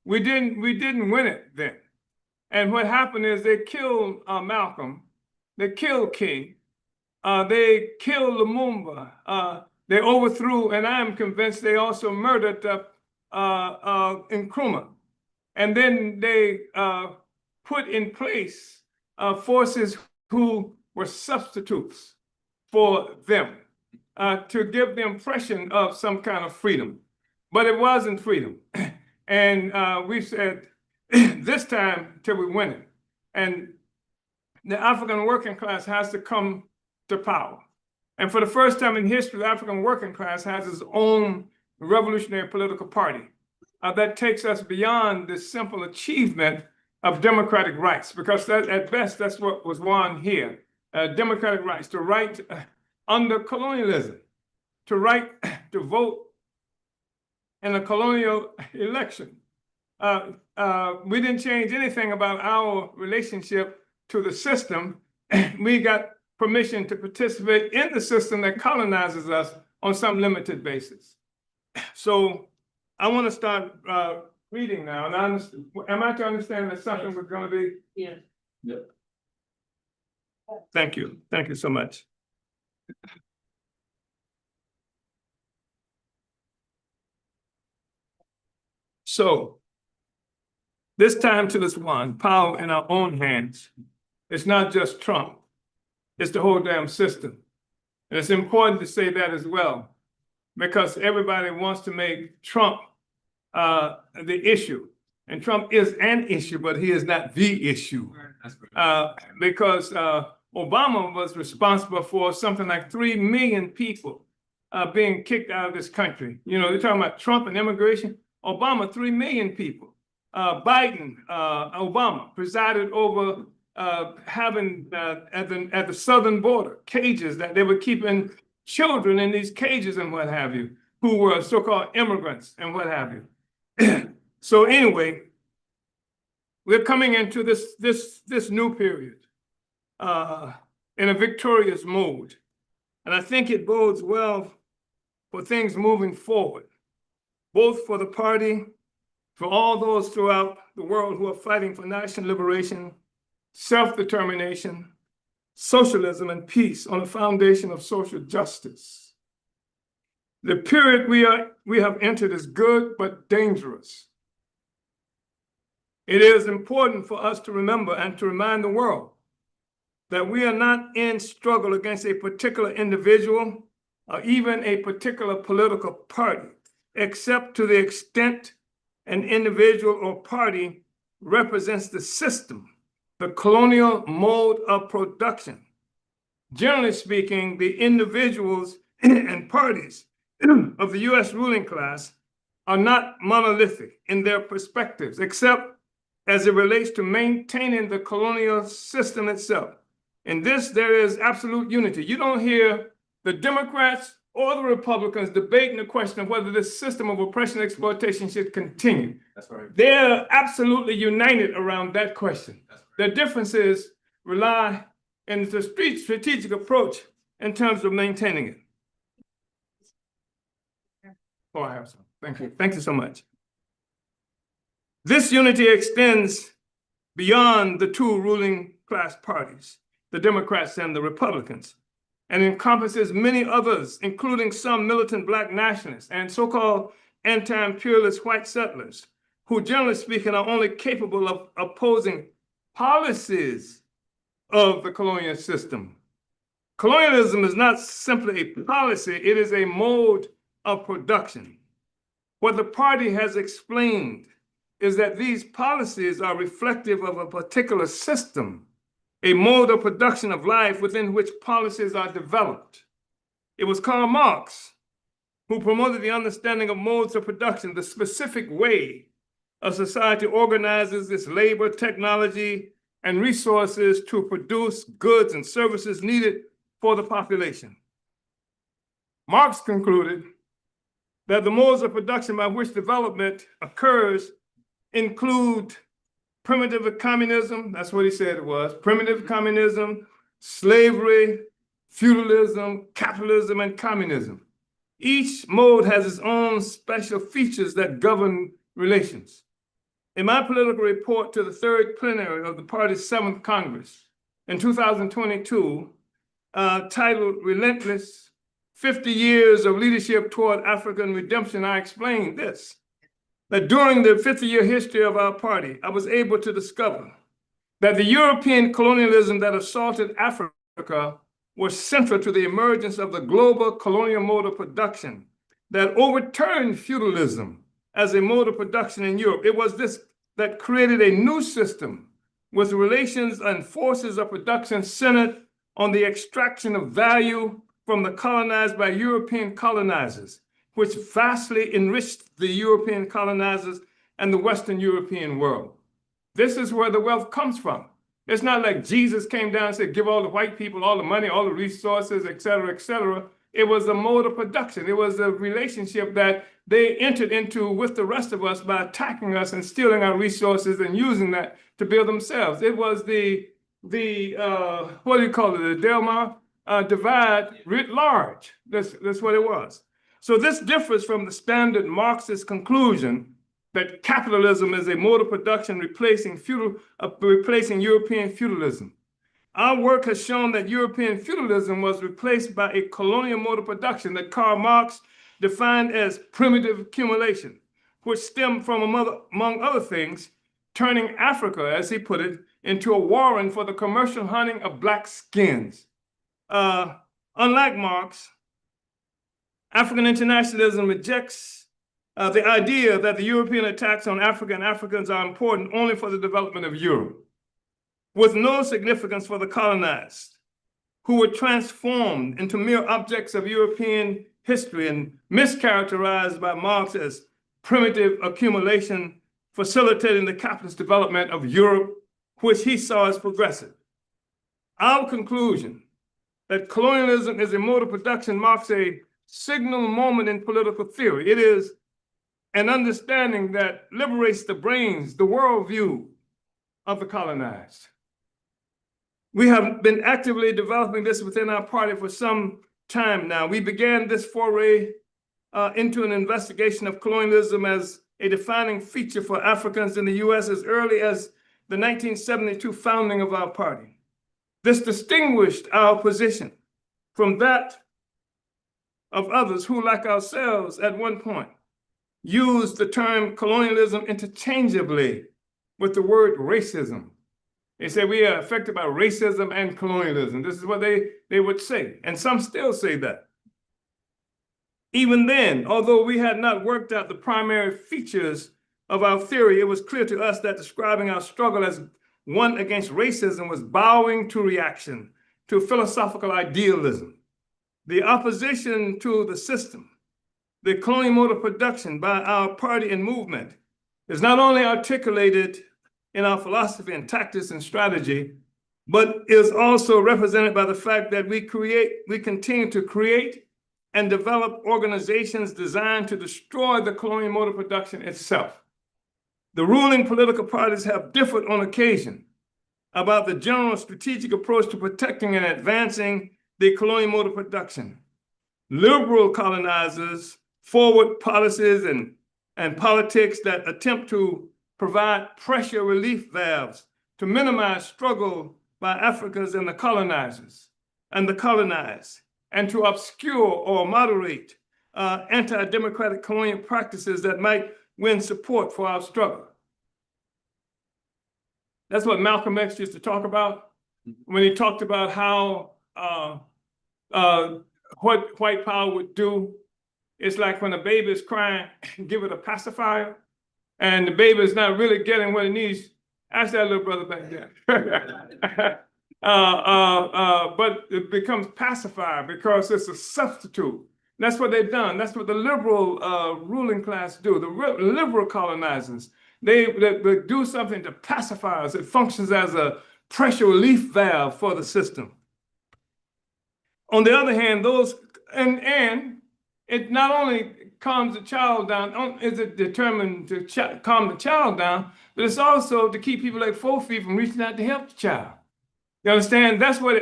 we didn't win it then. And what happened is they killed Malcolm, they killed King, they killed Lumumba, they overthrew, and I am convinced they also murdered Nkrumah. And then they put in place forces who were substitutes for them to give the impression of some kind of freedom. But it wasn't freedom. And we said, this time till we win it. And the African working class has to come to power. And for the first time in history, the African working class has its own revolutionary political party that takes us beyond this simple achievement of democratic rights, because that, at best, that's what was won here. Democratic rights, to right under colonialism, to right to vote in a colonial election. We didn't change anything about our relationship to the system. We got permission to participate in the system that colonizes us on some limited basis. So I want to start reading now. And am I to understand that something was going to be? Yeah. Yep. Thank you. Thank you so much. So this time till it's won, power in our own hands. It's not just Trump. It's the whole damn system. And it's important to say that as well, because everybody wants to make Trump the issue. And Trump is an issue, but he is not the issue. Because Obama was responsible for something like 3 million people being kicked out of this country. You know, they're talking about Trump and immigration. Obama, 3 million people. Biden, Obama presided over having at the southern border cages that they were keeping children in these cages and what have you, who were so-called immigrants and what have you. So anyway, we're coming into this new period in a victorious mode, and I think it bodes well for things moving forward, both for the party, for all those throughout the world who are fighting for national liberation, self-determination, socialism, and peace on a foundation of social justice. The period we have entered is good but dangerous. It is important for us to remember and to remind the world that we are not in struggle against a particular individual or even a particular political party, except to the extent an individual or party represents the system, the colonial mode of production. Generally speaking, the individuals and parties of the US ruling class are not monolithic in their perspectives, except as it relates to maintaining the colonial system itself. In this, there is absolute unity. You don't hear the Democrats or the Republicans debating the question of whether this system of oppression and exploitation should continue. That's right. They're absolutely united around that question. The differences rely in the strategic approach in terms of maintaining it. Oh, I have some. Thank you. Thank you so much. This unity extends beyond the two ruling class parties, the Democrats and the Republicans, and encompasses many others, including some militant Black nationalists and so-called anti-imperialist white settlers, who generally speaking are only capable of opposing policies of the colonial system. Colonialism is not simply a policy, it is a mode of production. What the party has explained is that these policies are reflective of a particular system, a mode of production of life within which policies are developed. It was Karl Marx who promoted the understanding of modes of production, the specific way a society organizes its labor, technology, and resources to produce goods and services needed for the population. Marx concluded that the modes of production by which development occurs include primitive communism, that's what he said it was, primitive communism, slavery, feudalism, capitalism, and communism. Each mode has its own special features that govern relations. In my political report to the third plenary of the party's 7th Congress in 2022, titled Relentless 50 Years of Leadership Toward African Redemption, I explained this, that during the 50-year history of our party, I was able to discover that the European colonialism that assaulted Africa was central to the emergence of the global colonial mode of production that overturned feudalism as a mode of production in Europe. It was this that created a new system with relations and forces of production centered on the extraction of value from the colonized by European colonizers, which vastly enriched the European colonizers and the Western European world. This is where the wealth comes from. It's not like Jesus came down and said, give all the white people all the money, all the resources, et cetera, et cetera. It was a mode of production. It was a relationship that they entered into with the rest of us by attacking us and stealing our resources and using that to build themselves. It was the what do you call it, the Delmar divide writ large. That's what it was. So this differs from the standard Marxist conclusion that capitalism is a mode of production replacing European feudalism. Our work has shown that European feudalism was replaced by a colonial mode of production that Karl Marx defined as primitive accumulation, which stemmed from, among other things, turning Africa, as he put it, into a warren for the commercial hunting of Black skins. Unlike Marx, African internationalism rejects the idea that the European attacks on Africa and Africans are important only for the development of Europe, with no significance for the colonized, who were transformed into mere objects of European history and mischaracterized by Marx as primitive accumulation, facilitating the capitalist development of Europe, which he saw as progressive. Our conclusion that colonialism is a mode of production marks a signal moment in political theory. It is an understanding that liberates the brains, the worldview of the colonized. We have been actively developing this within our party for some time now. We began this foray into an investigation of colonialism as a defining feature for Africans in the US as early as the 1972 founding of our party. This distinguished our position from that of others who, like ourselves at one point, used the term colonialism interchangeably with the word racism. They say we are affected by racism and colonialism. This is what they would say, and some still say that. Even then, although we had not worked out the primary features of our theory, it was clear to us that describing our struggle as one against racism was bowing to reaction, to philosophical idealism. The opposition to the system, the colonial mode of production by our party and movement is not only articulated in our philosophy and tactics and strategy, but is also represented by the fact that we continue to create and develop organizations designed to destroy the colonial mode of production itself. The ruling political parties have differed on occasion about the general strategic approach to protecting and advancing the colonial mode of production. Liberal colonizers forward policies and politics that attempt to provide pressure relief valves to minimize struggle by Africans and the colonizers and the colonized, and to obscure or moderate anti-democratic colonial practices that might win support for our struggle. That's what Malcolm X used to talk about when he talked about how what white power would do. It's like when a baby is crying, give it a pacifier, and the baby is not really getting what it needs. Ask that little brother back there. But it becomes pacifier because it's a substitute. That's what they've done. That's what the liberal ruling class do. The liberal colonizers, they do something to pacify us. It functions as a pressure relief valve for the system. On the other hand, and it not only calms the child down, is it determined to calm the child down, but it's also to keep people like Fofi from reaching out to help the child. You understand? That's what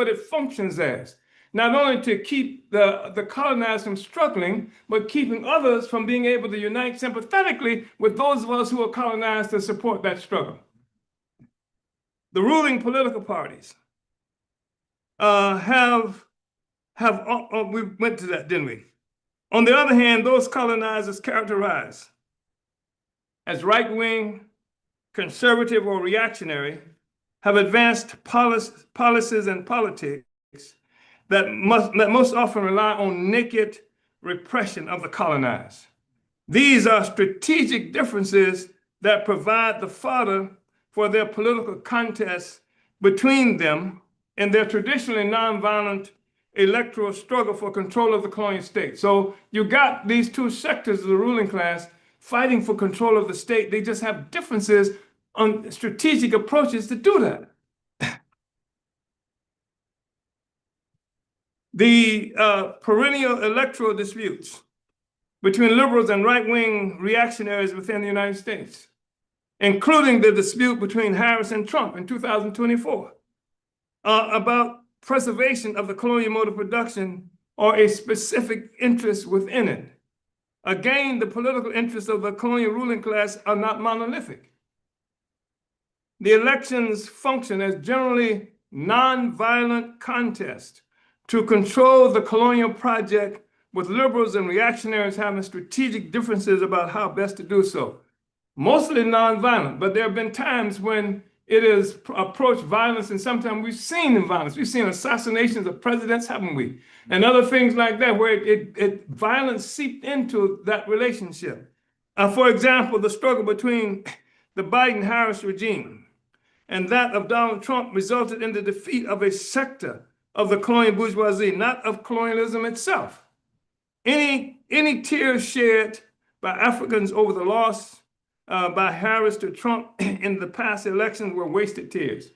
it functions as. Not only to keep the colonized from struggling, but keeping others from being able to unite sympathetically with those of us who are colonized to support that struggle. The ruling political parties we went to that, didn't we? On the other hand, those colonizers characterized as right-wing, conservative, or reactionary have advanced policies and politics that most often rely on naked repression of the colonized. These are strategic differences that provide the fodder for their political contests between them in their traditionally nonviolent electoral struggle for control of the colonial state. So you got these two sectors of the ruling class fighting for control of the state. They just have differences on strategic approaches to do that. The perennial electoral disputes between liberals and right-wing reactionaries within the United States, including the dispute between Harris and Trump in 2024 about preservation of the colonial mode of production or a specific interest within it. Again, the political interests of the colonial ruling class are not monolithic. The elections function as generally non-violent contests to control the colonial project, with liberals and reactionaries having strategic differences about how best to do so. Mostly non-violent, but there have been times when it has approached violence, and sometimes we've seen violence. We've seen assassinations of presidents, haven't we? And other things like that, where violence seeped into that relationship. For example, the struggle between the Biden-Harris regime and that of Donald Trump resulted in the defeat of a sector of the colonial bourgeoisie, not of colonialism itself. Any tears shed by Africans over the loss by Harris to Trump in the past elections were wasted tears.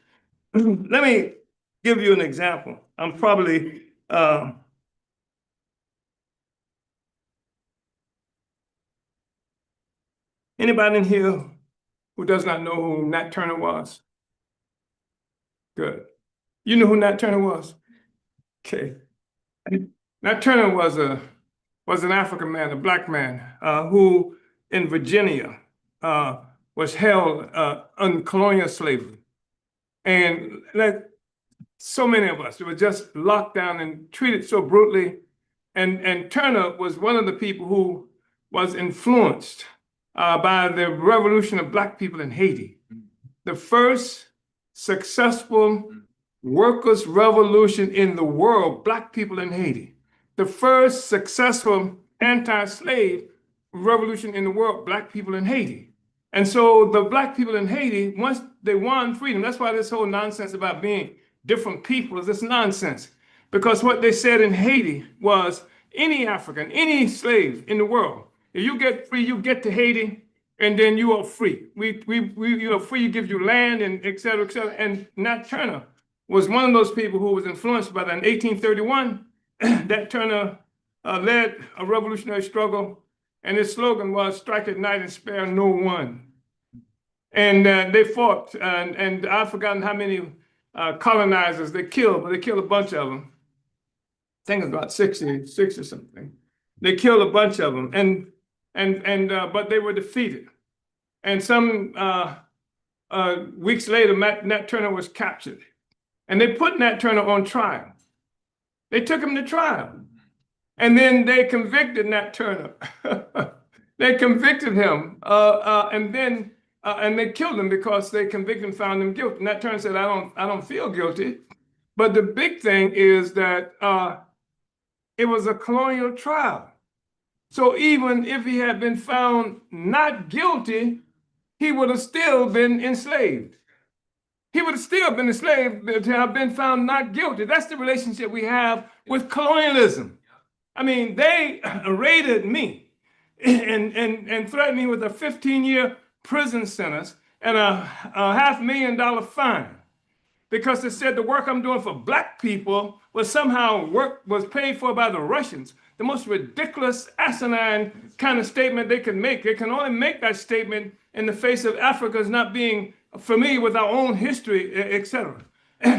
Let me give you an example. I'm probably anybody in here who does not know who Nat Turner was? Good. You know who Nat Turner was? Okay. Nat Turner was an African man, a black man, who in Virginia was held on colonial slavery. And like so many of us, were just locked down and treated so brutally. And Turner was one of the people who was influenced by the revolution of Black people in Haiti. The first successful workers' revolution in the world, Black people in Haiti. The first successful anti-slave revolution in the world, Black people in Haiti. And so the Black people in Haiti, once they won freedom, that's why this whole nonsense about being different people is this nonsense. Because what they said in Haiti was any African, any slave in the world, if you get free, you get to Haiti, and then you are free. You are free, it gives you land and et cetera, et cetera. And Nat Turner was one of those people who was influenced by that. In 1831, that Turner led a revolutionary struggle, and his slogan was strike at night and spare no one. And they fought, and I've forgotten how many colonizers they killed, but they killed a bunch of them. I think it's about 66 or something. They killed a bunch of them, but they were defeated. And some weeks later, Nat Turner was captured, and they put Nat Turner on trial. They took him to trial, and then they convicted Nat Turner. They convicted him, and they killed him because they convicted him, found him guilty. Nat Turner said, "I don't feel guilty." But the big thing is that it was a colonial trial. So even if he had been found not guilty, he would have still been enslaved. He would have still been enslaved to have been found not guilty. That's the relationship we have with colonialism. I mean, they raided me and threatened me with a 15-year prison sentence and a $500,000 fine, because they said the work I'm doing for Black people was paid for by the Russians. The most ridiculous, asinine kind of statement they can make. They can only make that statement in the face of Africans not being familiar with our own history, etc.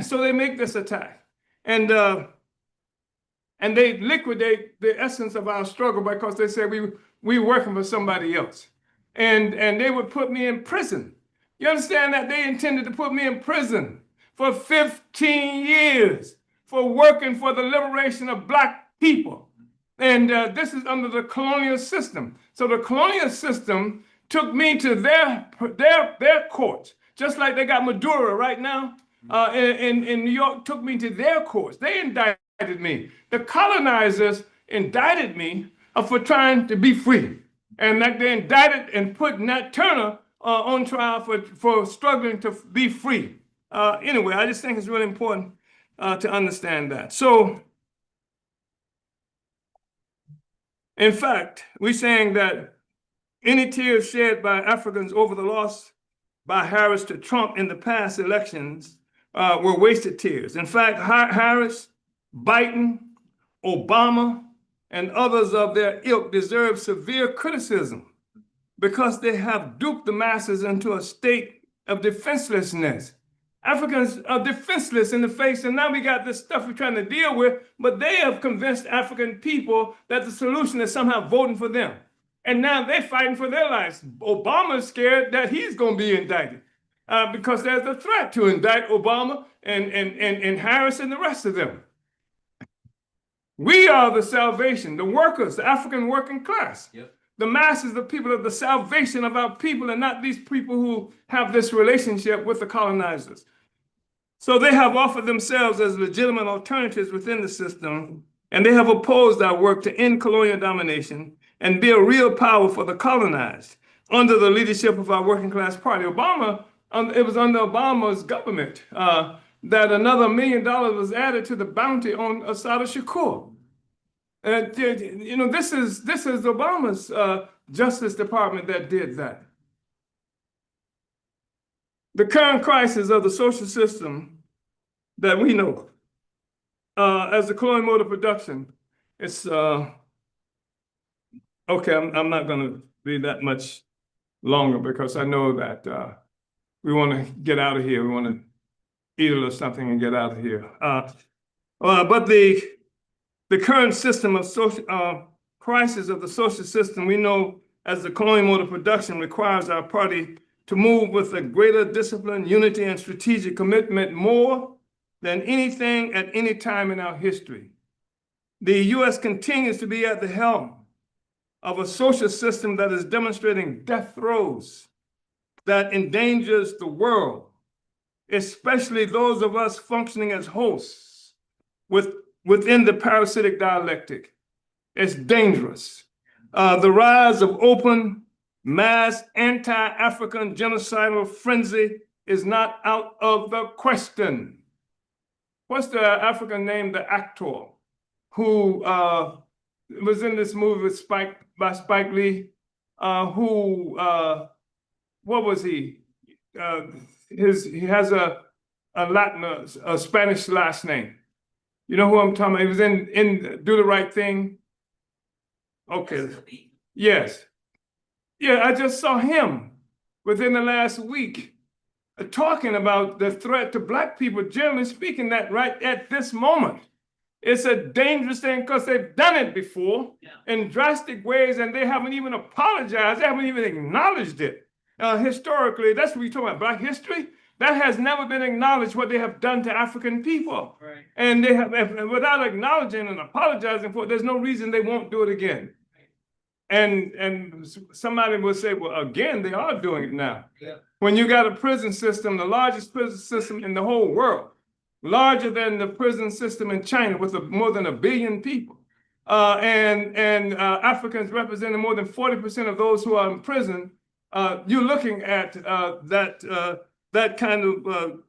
So they make this attack, and they liquidate the essence of our struggle because they say we working for somebody else, and they would put me in prison. You understand that they intended to put me in prison for 15 years for working for the liberation of Black people. And this is under the colonial system. So the colonial system took me to their courts, just like they got Maduro right now in New York, took me to their courts. They indicted me. The colonizers indicted me for trying to be free. And like they indicted and put Nat Turner on trial for struggling to be free. Anyway, I just think it's really important to understand that. So, in fact, we're saying that any tears shed by Africans over the loss by Harris to Trump in the past elections were wasted tears. In fact, Harris, Biden, Obama, and others of their ilk deserve severe criticism because they have duped the masses into a state of defenselessness. Africans are defenseless in the face, and now we got this stuff we're trying to deal with, but they have convinced African people that the solution is somehow voting for them. And now they're fighting for their lives. Obama's scared that he's going to be indicted because there's a threat to indict Obama and Harris and the rest of them. We are the salvation, the workers, the African working class. Yep. The masses, the people are the salvation of our people, and not these people who have this relationship with the colonizers. So they have offered themselves as legitimate alternatives within the system, and they have opposed our work to end colonial domination and be a real power for the colonized under the leadership of our working class party. It was under Obama's government that another $1 million was added to the bounty on Assata Shakur. This is Obama's Justice Department that did that. The current crisis of the social system that we know as the colonial mode of production, it's okay. I'm not going to be that much longer because I know that we want to get out of here. We want to eat a little something and get out of here. But the current system of social crisis of the social system we know as the colonial mode of production requires our party to move with a greater discipline, unity, and strategic commitment more than anything at any time in our history. The U.S. continues to be at the helm of a social system that is demonstrating death throes that endangers the world, especially those of us functioning as hosts within the parasitic dialectic. It's dangerous. The rise of open, mass anti-African genocidal frenzy is not out of the question. What's the African name, the actor who was in this movie with by Spike Lee? What was he? He has a Latin, a Spanish last name. You know who I'm talking about? He was in Do the Right Thing. Okay. Yes. Yeah, I just saw him within the last week talking about the threat to Black people, generally speaking, that right at this moment. It's a dangerous thing because they've done it before in drastic ways, and they haven't even apologized. They haven't even acknowledged it. Historically, that's what we talk about, Black history. That has never been acknowledged what they have done to African people. Right. And they have, without acknowledging and apologizing for it, there's no reason they won't do it again. And somebody will say, well, again, they are doing it now. Yeah. When you got a prison system, the largest prison system in the whole world, larger than the prison system in China with more than 1 billion people. And Africans representing more than 40% of those who are in prison, you're looking at that kind of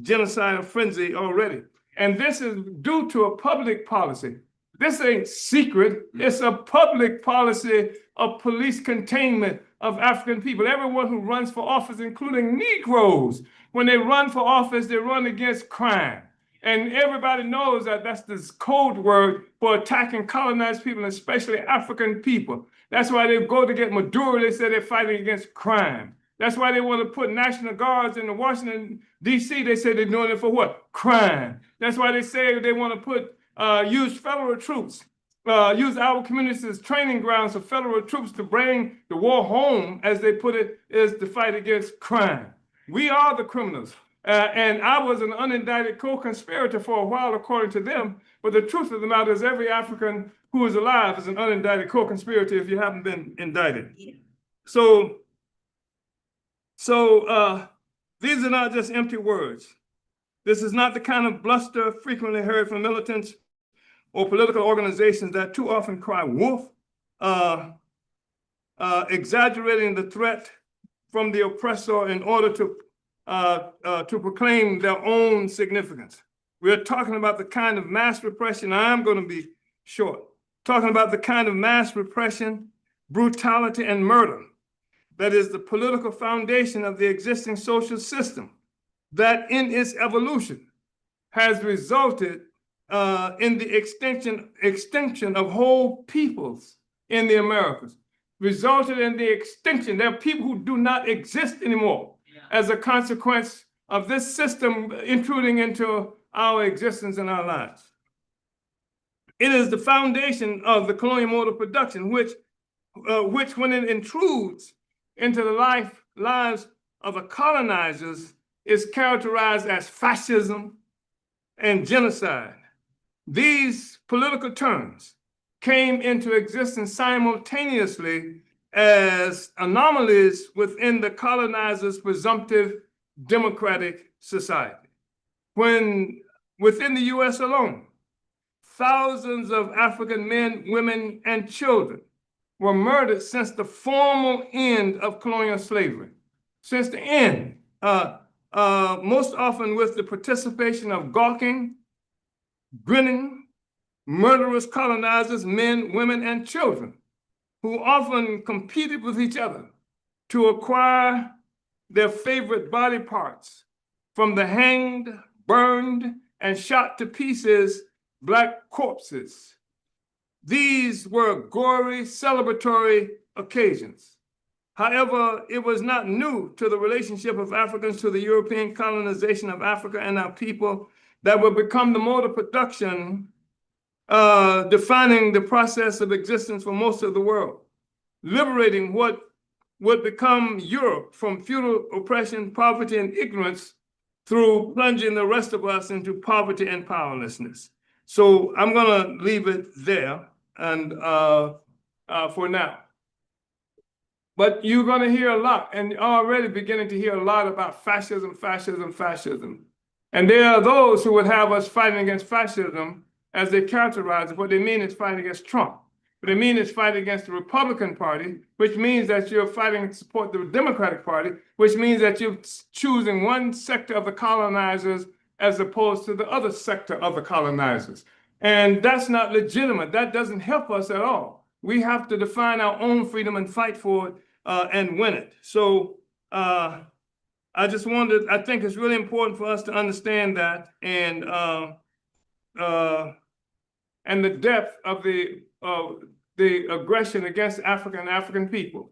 genocidal frenzy already. And this is due to a public policy. This ain't secret. It's a public policy of police containment of African people. Everyone who runs for office, including Negroes, when they run for office, they run against crime. And everybody knows that that's this code word for attacking colonized people, especially African people. That's why they go to get Maduro. They say they're fighting against crime. That's why they want to put National Guards in Washington, D.C. They say they're doing it for what? Crime. That's why they say they want to put use federal troops, use our communities as training grounds for federal troops to bring the war home, as they put it, is to fight against crime. We are the criminals. And I was an unindicted co-conspirator for a while, according to them. But the truth of the matter is every African who is alive is an unindicted co-conspirator if you haven't been indicted. Yeah. So these are not just empty words. This is not the kind of bluster frequently heard from militants or political organizations that too often cry wolf, exaggerating the threat from the oppressor in order to proclaim their own significance. We're talking about the kind of mass repression, I'm going to be short, talking about the kind of mass repression, brutality, and murder that is the political foundation of the existing social system that in its evolution has resulted in the extinction of whole peoples in the Americas, resulted in the extinction. There are people who do not exist anymore as a consequence of this system intruding into our existence and our lives. It is the foundation of the colonial mode of production, which when it intrudes into the lives of the colonizers, is characterized as fascism and genocide. These political terms came into existence simultaneously as anomalies within the colonizers' presumptive democratic society. When within the US alone, thousands of African men, women, and children were murdered since the formal end of colonial slavery. Since the end, most often with the participation of gawking, grinning, murderous colonizers, men, women, and children, who often competed with each other to acquire their favorite body parts from the hanged, burned, and shot to pieces Black corpses. These were gory, celebratory occasions. However, it was not new to the relationship of Africans to the European colonization of Africa and our people that would become the mode of production defining the process of existence for most of the world, liberating what would become Europe from feudal oppression, poverty, and ignorance through plunging the rest of us into poverty and powerlessness. So I'm gonna leave it there and for now. But you're going to hear a lot, and you're already beginning to hear a lot about fascism, fascism, fascism. And there are those who would have us fighting against fascism as they characterize it. What they mean is fighting against Trump. What they mean is fighting against the Republican Party, which means that you're fighting to support the Democratic Party, which means that you're choosing one sector of the colonizers as opposed to the other sector of the colonizers. And that's not legitimate. That doesn't help us at all. We have to define our own freedom and fight for it and win it. So I just wanted, I think it's really important for us to understand that and the depth of the aggression against African people.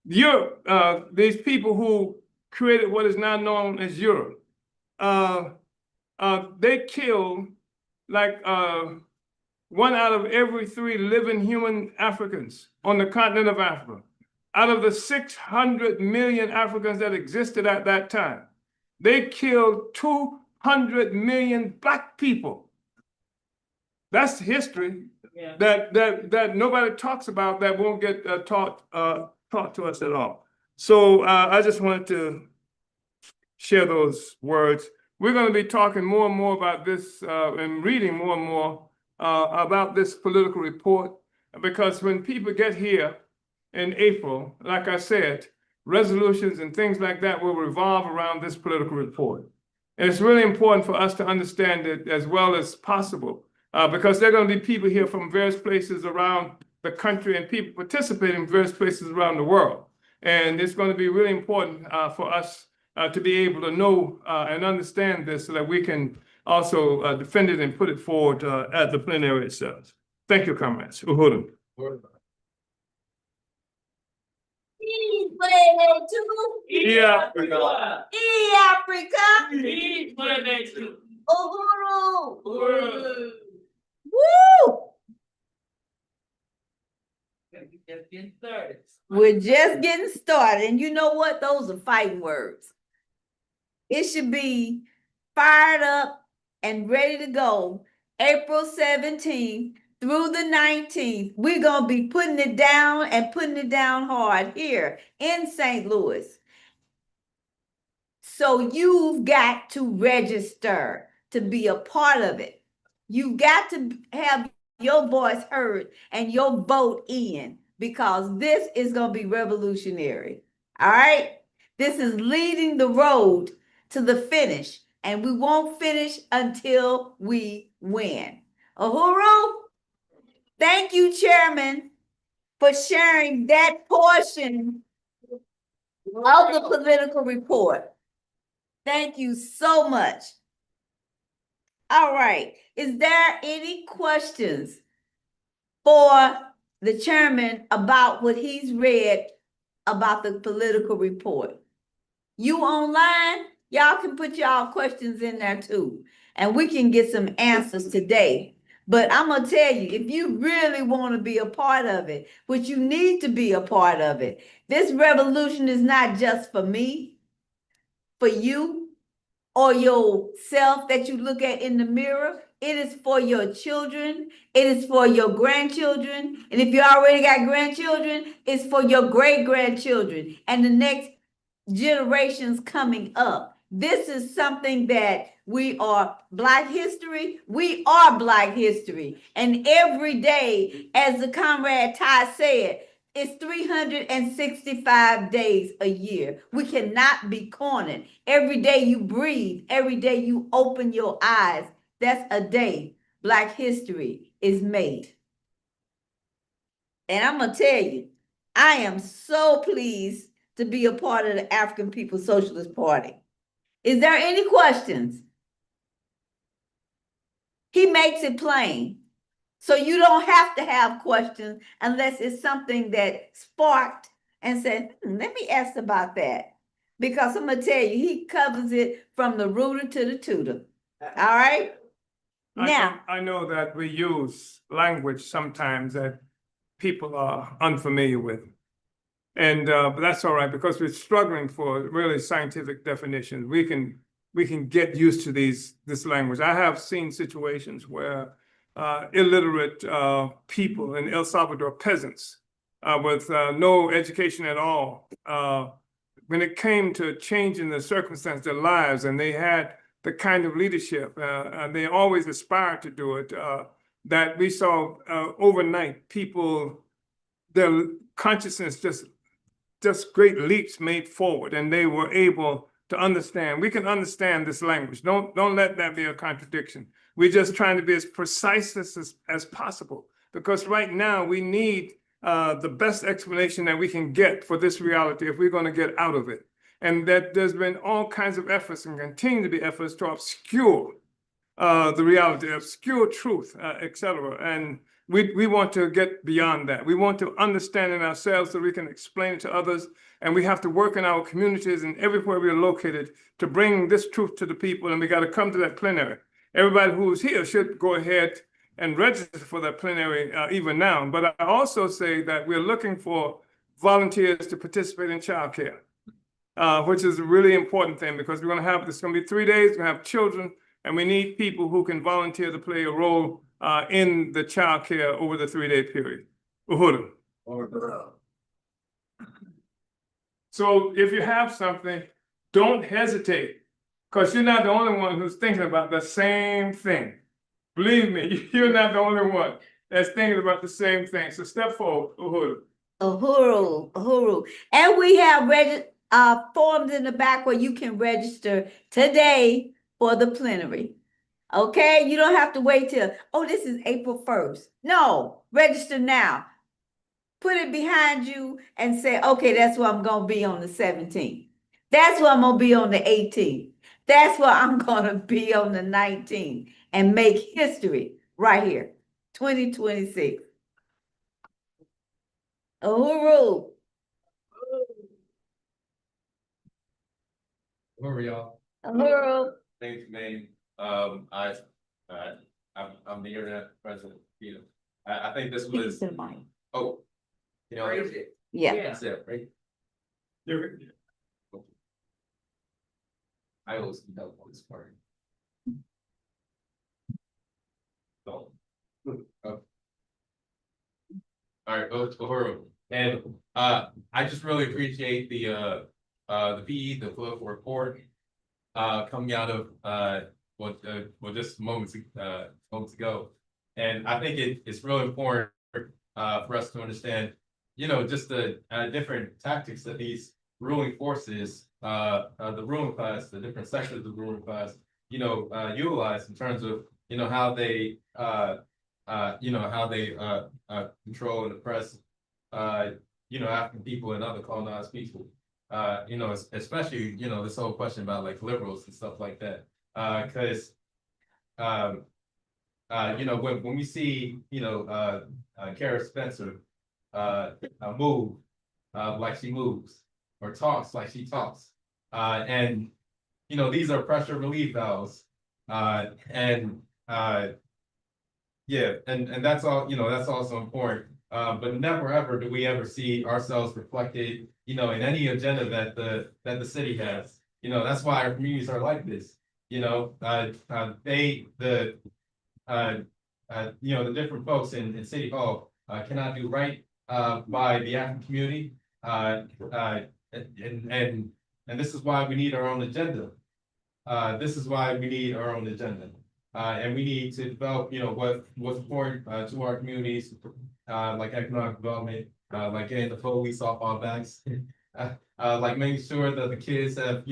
Europe, these people who created what is now known as Europe, they killed like 1 out of every 3 living human Africans on the continent of Africa. Out of the 600 million Africans that existed at that time, they killed 200 million Black people. That's history that nobody talks about, that won't get taught to us at all. So I just wanted to share those words. We're going to be talking more and more about this and reading more and more about this political report, because when people get here in April, like I said, resolutions and things like that will revolve around this political report. And it's really important for us to understand it as well as possible, because there are going to be people here from various places around the country and people participating in various places around the world. And it's going to be really important for us to be able to know and understand this so that we can also defend it and put it forward at the plenary itself. Thank you, comrades. Uhuru. Yeah. Africa. Uhuru. Woo! Just getting started. We're just getting started. And you know what? Those are fighting words. It should be fired up and ready to go April 17th through the 19th. We're going to be putting it down and putting it down hard here in St. Louis. So you've got to register to be a part of it. You've got to have your voice heard and your vote in, because this is going to be revolutionary. All right? This is leading the road to the finish, and we won't finish until we win. Uhuru, thank you, Chairman, for sharing that portion of the political report. Thank you so much. All right. Is there any questions for the chairman about what he's read about the political report? You online, y'all can put y'all questions in there too, and we can get some answers today. But I'm gonna tell you, if you really want to be a part of it, which you need to be a part of it, this revolution is not just for me, for you, or yourself that you look at in the mirror. It is for your children. It is for your grandchildren. And if you already got grandchildren, it's for your great-grandchildren and the next generations coming up. This is something that we are Black history. We are Black history. And every day, as the comrade Ty said, it's 365 days a year. We cannot be cornered. Every day you breathe, every day you open your eyes, that's a day Black history is made. And I'm going to tell you, I am so pleased to be a part of the African People's Socialist Party. Is there any questions? He makes it plain. So you don't have to have questions unless it's something that sparked and said, let me ask about that. Because I'm going to tell you, he covers it from the rooter to the tutor. All right? Now, I know that we use language sometimes that people are unfamiliar with. And but that's all right, because we're struggling for really scientific definitions. We can get used to this language. I have seen situations where illiterate people in El Salvador, peasants with no education at all. When it came to changing the circumstance, their lives, and they had the kind of leadership, they always aspired to do it, that we saw overnight people, their consciousness just great leaps made forward, and they were able to understand. We can understand this language. Don't let that be a contradiction. We're just trying to be as precise as possible, because right now we need the best explanation that we can get for this reality if we're going to get out of it. And that there's been all kinds of efforts and continue to be efforts to obscure the reality, obscure truth, etc. And we want to get beyond that. We want to understand it ourselves so we can explain it to others. And we have to work in our communities and everywhere we are located to bring this truth to the people. And we got to come to that plenary. Everybody who's here should go ahead and register for that plenary even now. But I also say that we're looking for volunteers to participate in childcare, which is a really important thing, because we're going to have, this going to be 3 days, we're going to have children, and we need people who can volunteer to play a role in the childcare over the 3-day period. Uhuru. So if you have something, don't hesitate, because you're not the only one who's thinking about the same thing. Believe me, you're not the only one that's thinking about the same thing. So step forward, Uhuru. Uhuru. And we have forms in the back where you can register today for the plenary. Okay, you don't have to wait till, oh, this is April 1st. No, register now. Put it behind you and say, okay, that's where I'm gonna be on the 17th. That's where I'm gonna be on the 18th. That's where I'm gonna be on the 19th, and make history right here, 2026. Uhuru. Who are y'all? Uhuru. Thanks, man. I'm the internet president, Peter. I think this Speak was, to the mic. oh. You know, Yeah. that's it, right? I always need help on this part. So. Oh. All right, Uhuru. And I just really appreciate the PE, the political report coming out of just moments ago. And I think it's really important for us to understand, just the different tactics that these ruling forces, the ruling class, the different sections of the ruling class, utilize in terms of, how they control and oppress, African people and other colonized people. Especially, this whole question about like liberals and stuff like that. Because when we see, Kara Spencer move like she moves, or talks like she talks, and these are pressure relief valves, and yeah, and that's all, that's also important. But never ever do we ever see ourselves reflected, in any agenda that the city has. That's why our communities are like this. The different folks in City Hall cannot do right by the African community. And this is why we need our own agenda. This is why we need our own agenda. And we need to develop, what's important to our communities, like economic development, like getting the police off our backs, like making sure that the kids have,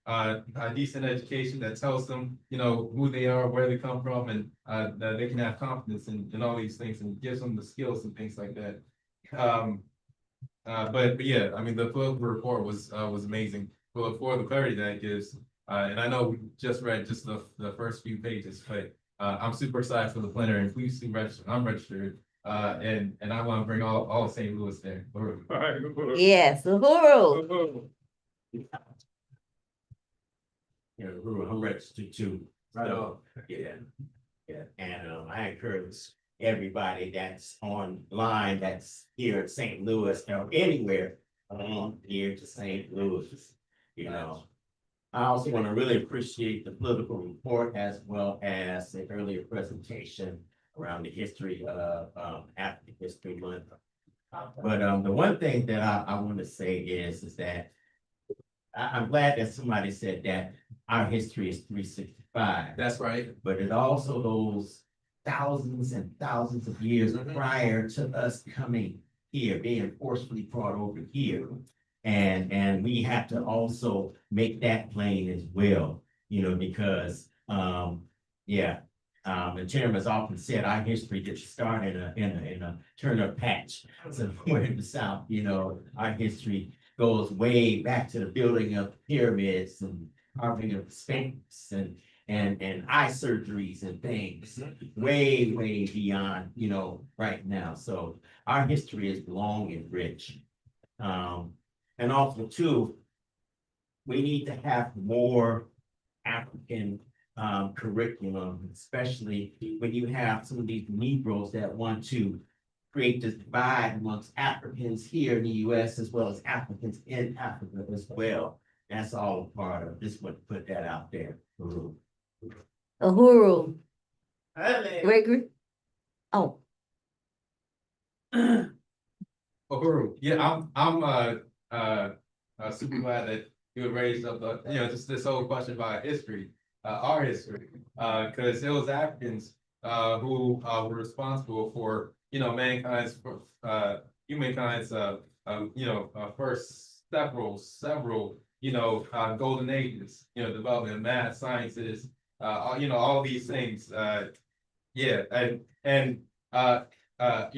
a decent education that tells them, who they are, where they come from, and that they can have confidence in all these things, and gives them the skills and things like that. But yeah, I mean, the political report was amazing for the clarity that it gives. And I know we just read just the first few pages, but I'm super excited for the plenary. And please do register. I'm registered, and I want to bring all of St. Louis there. All right, Uhuru. Yes, Uhuru. Uhuru. Yeah, I'm registered too. So, yeah. Yeah, and I encourage everybody that's online, that's here in St. Louis or anywhere, here to St. Louis, I also want to really appreciate the political report as well as the earlier presentation around the history of, African History Month. But, the one thing that I want to say is that I'm glad that somebody said that our history is 365. That's right. But it also goes thousands and thousands of years prior to us coming here, being forcefully brought over here. And we have to also make that plain as well, because, the chairman has often said our history didn't start in a Turner patch. So we're in the South, our history goes way back to the building of pyramids and carving of the Sphinx and eye surgeries and things way, way beyond, right now. So our history is long and rich. And also too, we need to have more African curriculum, especially when you have some of these Negroes that want to create this divide amongst Africans here in the US as well as Africans in Africa as well. That's all a part of, just want to put that out there. Uhuru, Gregory? Oh, Uhuru, yeah, I'm super glad that you would raise up, just this whole question about history, our history. Cause it was Africans, who, were responsible for, humankind's, first several, golden ages, development of math, sciences, all these things, yeah,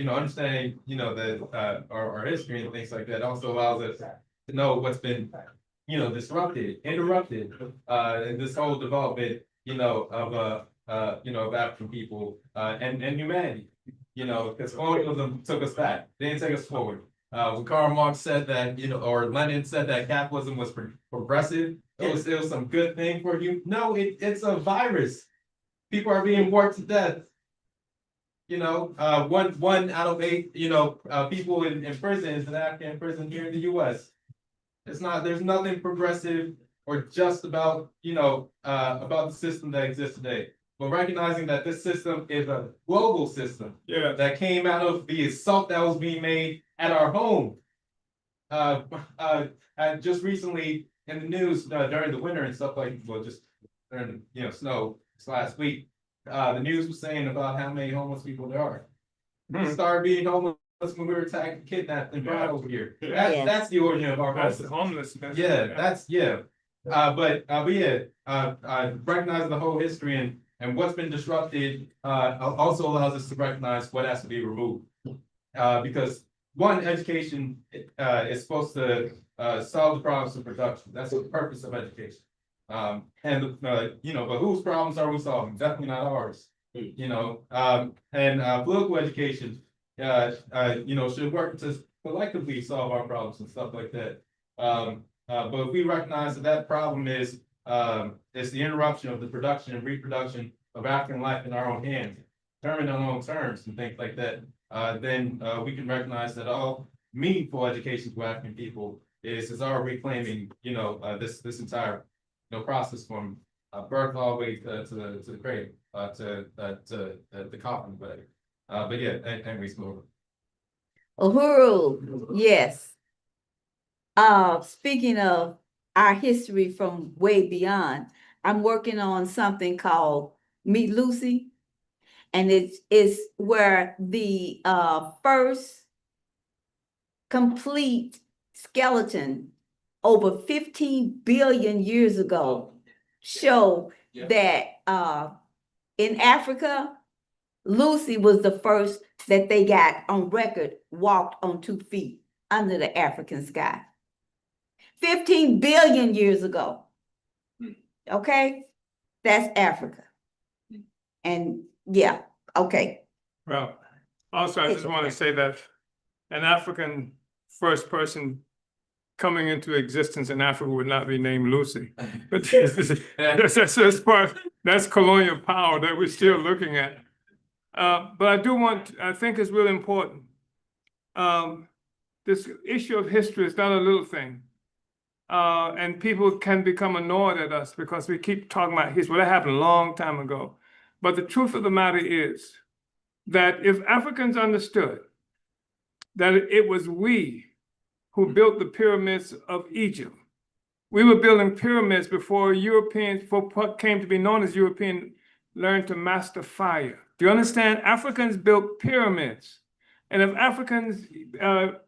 understanding, our history and things like that also allows us to know what's been, interrupted, in this whole development, of African people, and humanity, because colonialism took us back, they didn't take us forward. When Karl Marx said that, or Lenin said that capitalism was progressive, it was some good thing for you. No, it's a virus. People are being worked to death. One out of 8, people in prison is an African prison here in the US. There's nothing progressive or just about, about the system that exists today. But recognizing that this system is a global system. Yeah. That came out of the assault that was being made at our home. And just recently in the news, during the winter and stuff just during, snow this last week, the news was saying about how many homeless people there are. We started being homeless when we were attacked, kidnapped, and brought over here. Yes. That's the origin of our That's homelessness. homelessness. Yeah. Recognizing the whole history and what's been disrupted, also allows us to recognize what has to be removed. Because one, education, is supposed to, solve the problems of production. That's the purpose of education. But whose problems are we solving? Definitely not ours. Political education, should work to collectively solve our problems and stuff like that. But if we recognize that problem is the interruption of the production and reproduction of African life in our own hands, determined on our own terms and things like that, then we can recognize that all meaningful education to African people is our reclaiming, this entire, process from birth all the way to the grave, to the coffin, but yeah, anyways, move. Uhuru, yes. Speaking of our history from way beyond, I'm working on something called Meet Lucy. And it's where the first complete skeleton over 15 billion years ago show that in Africa, Lucy was the first that they got on record walked on 2 feet under the African sky. 15 billion years ago. Okay, that's Africa. And yeah, okay. Well, also, I just want to say that an African first person coming into existence in Africa would not be named Lucy. But that's colonial power that we're still looking at. But I think it's really important. This issue of history is not a little thing. And people can become annoyed at us because we keep talking about history. Well, that happened a long time ago. But the truth of the matter is, that if Africans understood that it was we who built the pyramids of Egypt, we were building pyramids before Europeans, for what came to be known as European, learned to master fire. Do you understand? Africans built pyramids. And if Africans,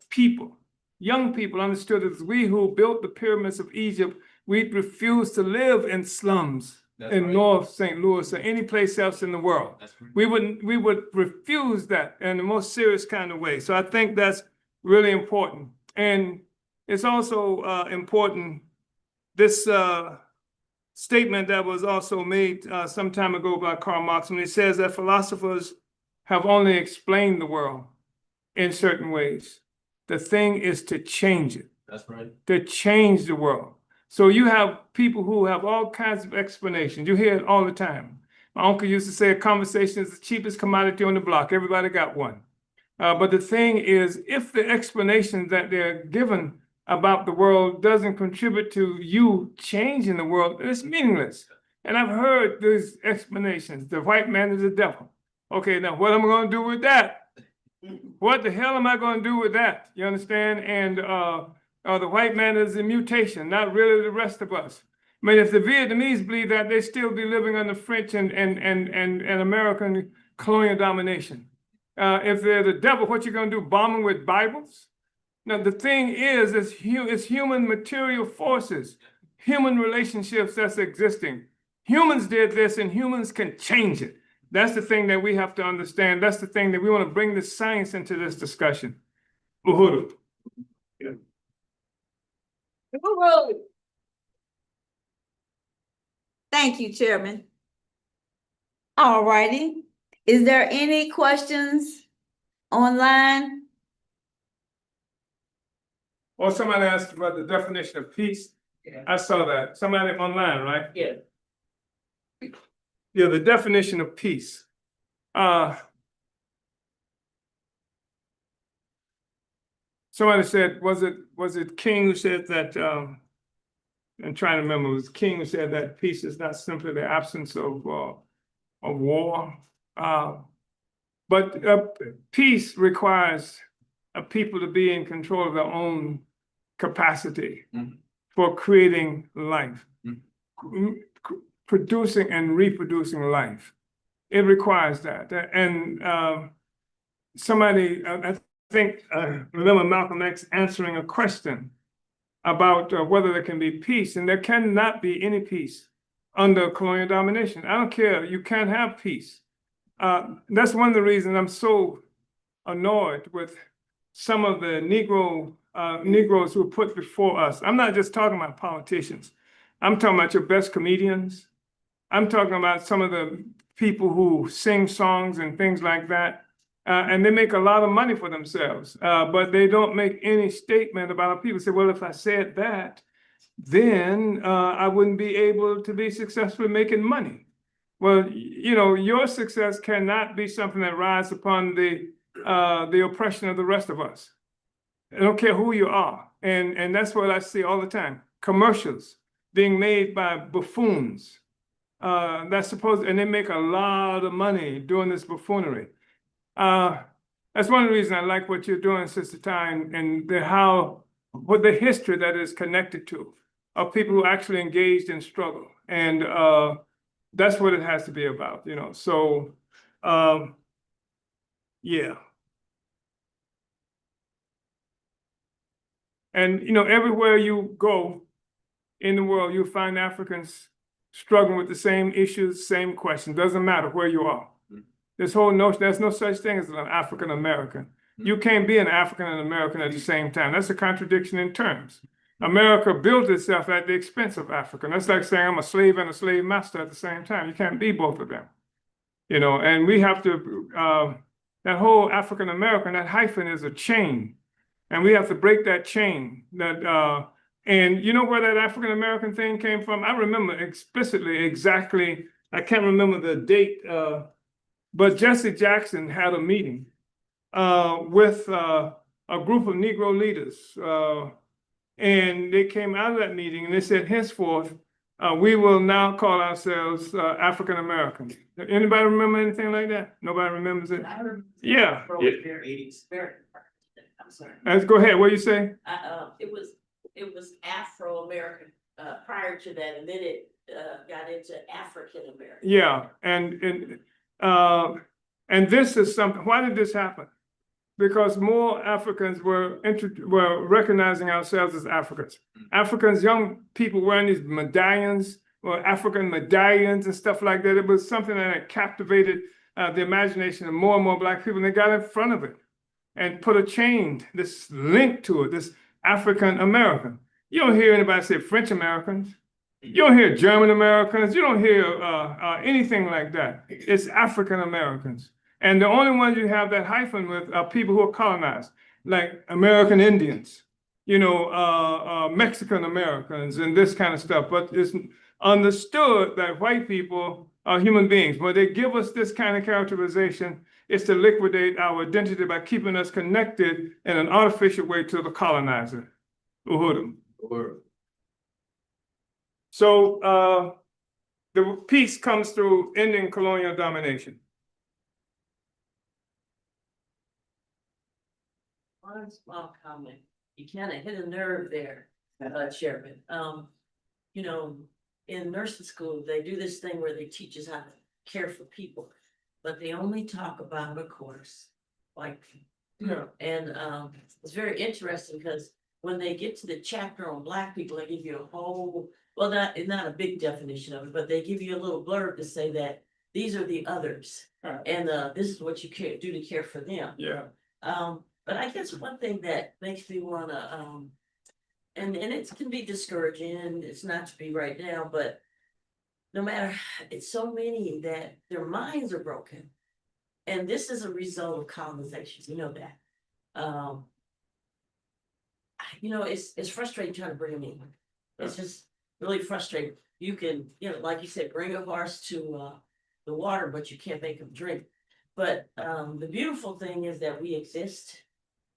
people, young people understood it was we who built the pyramids of Egypt, we'd refuse to live in slums That's in right. North St. Louis or any place else in the world. That's right. We would refuse that in the most serious kind of way. So I think that's really important. And it's also important, this statement that was also made some time ago by Karl Marx, when he says that philosophers have only explained the world in certain ways. The thing is to change it, That's right. to change the world. So you have people who have all kinds of explanations. You hear it all the time. My uncle used to say a conversation is the cheapest commodity on the block. Everybody got one. But the thing is, if the explanation that they're given about the world doesn't contribute to you changing the world, it's meaningless. And I've heard these explanations. The white man is the devil. Okay, now what am I going to do with that? What the hell am I going to do with that? You understand? And the white man is a mutation, not really the rest of us. I mean, if the Vietnamese believe that, they still be living under French and American colonial domination. If they're the devil, what you going to do? Bomb them with Bibles? Now, the thing is, it's human material forces, human relationships that's existing. Humans did this and humans can change it. That's the thing that we have to understand. That's the thing that we want to bring the science into this discussion. Uhuru. Yeah. Uhuru. Thank you, Chairman. All righty. Is there any questions online? Or somebody asked about the definition of peace. Yeah. I saw that. Somebody online, right? Yeah. Yeah, the definition of peace. Somebody said, was it King who said that, I'm trying to remember, it was King who said that peace is not simply the absence of war. But peace requires people to be in control of their own capacity for creating life, producing and reproducing life. It requires that. And somebody, I think, remember Malcolm X answering a question about whether there can be peace, and there cannot be any peace under colonial domination. I don't care, you can't have peace. That's one of the reasons I'm so annoyed with some of the Negroes who are put before us. I'm not just talking about politicians. I'm talking about your best comedians. I'm talking about some of the people who sing songs and things like that. And they make a lot of money for themselves, but they don't make any statement about people. Say, well, if I said that, then I wouldn't be able to be successful making money. Well, you know, your success cannot be something that rides upon the oppression of the rest of us. I don't care who you are. And that's what I see all the time. Commercials being made by buffoons. And they make a lot of money doing this buffoonery. That's one of the reasons I like what you're doing, Sister Ty, and what the history that is connected to of people who actually engaged in struggle. And that's what it has to be about, you know. So, yeah. And, you know, everywhere you go in the world, you find Africans struggling with the same issues, same questions. Doesn't matter where you are. This whole notion, there's no such thing as an African American. You can't be an African and American at the same time. That's a contradiction in terms. America built itself at the expense of Africa. That's like saying I'm a slave and a slave master at the same time. You can't be both of them. You know, and we have to, that whole African American, that hyphen is a chain. And we have to break that chain. And you know where that African American thing came from? I remember explicitly, exactly, I can't remember the date, but Jesse Jackson had a meeting with a group of Negro leaders. And they came out of that meeting and they said, henceforth, We will now call ourselves African Americans. Anybody remember anything like that? Nobody remembers it? Yeah. I'm sorry. Let's go ahead. What do you say? It was Afro-American, prior to that, and then it, got into African-American. Yeah, and this is something. Why did this happen? Because more Africans were recognizing ourselves as Africans. Africans, young people wearing these medallions or African medallions and stuff like that. It was something that had captivated the imagination of more and more Black people. And they got in front of it and put a chain, this link to it, this African American. You don't hear anybody say French Americans. You don't hear German Americans. You don't hear anything like that. It's African Americans. And the only ones you have that hyphen with are people who are colonized, like American Indians, Mexican Americans and this kind of stuff. But it's understood that white people are human beings. But they give us this kind of characterization, it's to liquidate our identity by keeping us connected in an artificial way to the colonizer, Uhuru. So the peace comes through ending colonial domination. One small comment, you kind of hit a nerve there, Chairman. In nursing school, they do this thing where they teach us how to care for people, but they only talk about, of course, white people. Yeah. And it's very interesting because when they get to the chapter on Black people, they give you a whole, well, not a big definition of it, but they give you a little blurb to say that these are the others. Right. And this is what you do to care for them. Yeah. But I guess one thing that makes me wanna, and it can be discouraging, and it's not to be right now, but no matter, it's so many that their minds are broken. And this is a result of colonization, you know that. It's frustrating trying to bring them in. It's just really frustrating. You can, like you said, bring a horse to the water, but you can't make them drink. But the beautiful thing is that we exist.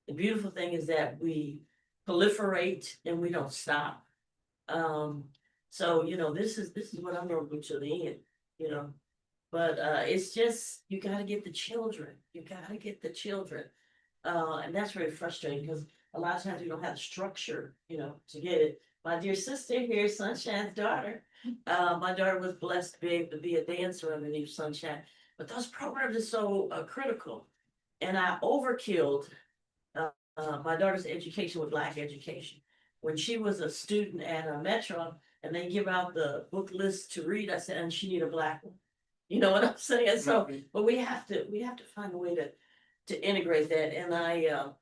The beautiful thing is that we proliferate and we don't stop. So this is what I'm gonna do to the end, But it's just, you gotta get the children. You gotta get the children. And that's very frustrating because a lot of times we don't have the structure, to get it. My dear sister here, Sunshine's daughter. My daughter was blessed to be able to be a dancer underneath Sunshine. But those programs are so critical. And I overkilled my daughter's education with Black education. When she was a student at a Metro and they give out the book list to read, I said, and she need a Black one. You know what I'm saying? So, but we have to find a way to integrate that. And I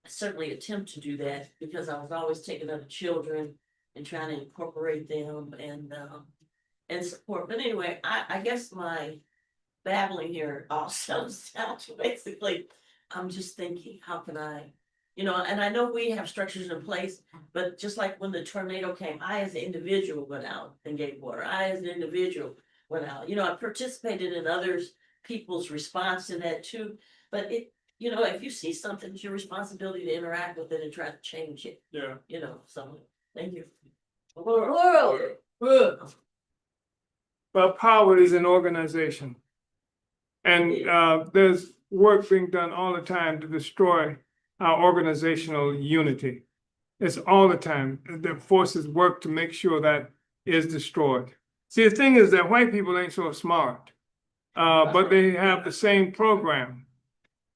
certainly attempt to do that because I was always taking other children and trying to incorporate them and support. But anyway, I guess my babbling here also sounds basically, I'm just thinking, how can I, and I know we have structures in place, but just like when the tornado came, I as an individual went out and gave water. I as an individual went out, I participated in others, people's response to that too. But if you see something, it's your responsibility to interact with it and try to change it. Yeah. So thank you. But power is an organization. And there's work being done all the time to destroy our organizational unity. It's all the time. The forces work to make sure that is destroyed. See, the thing is that white people ain't so smart, but they have the same program.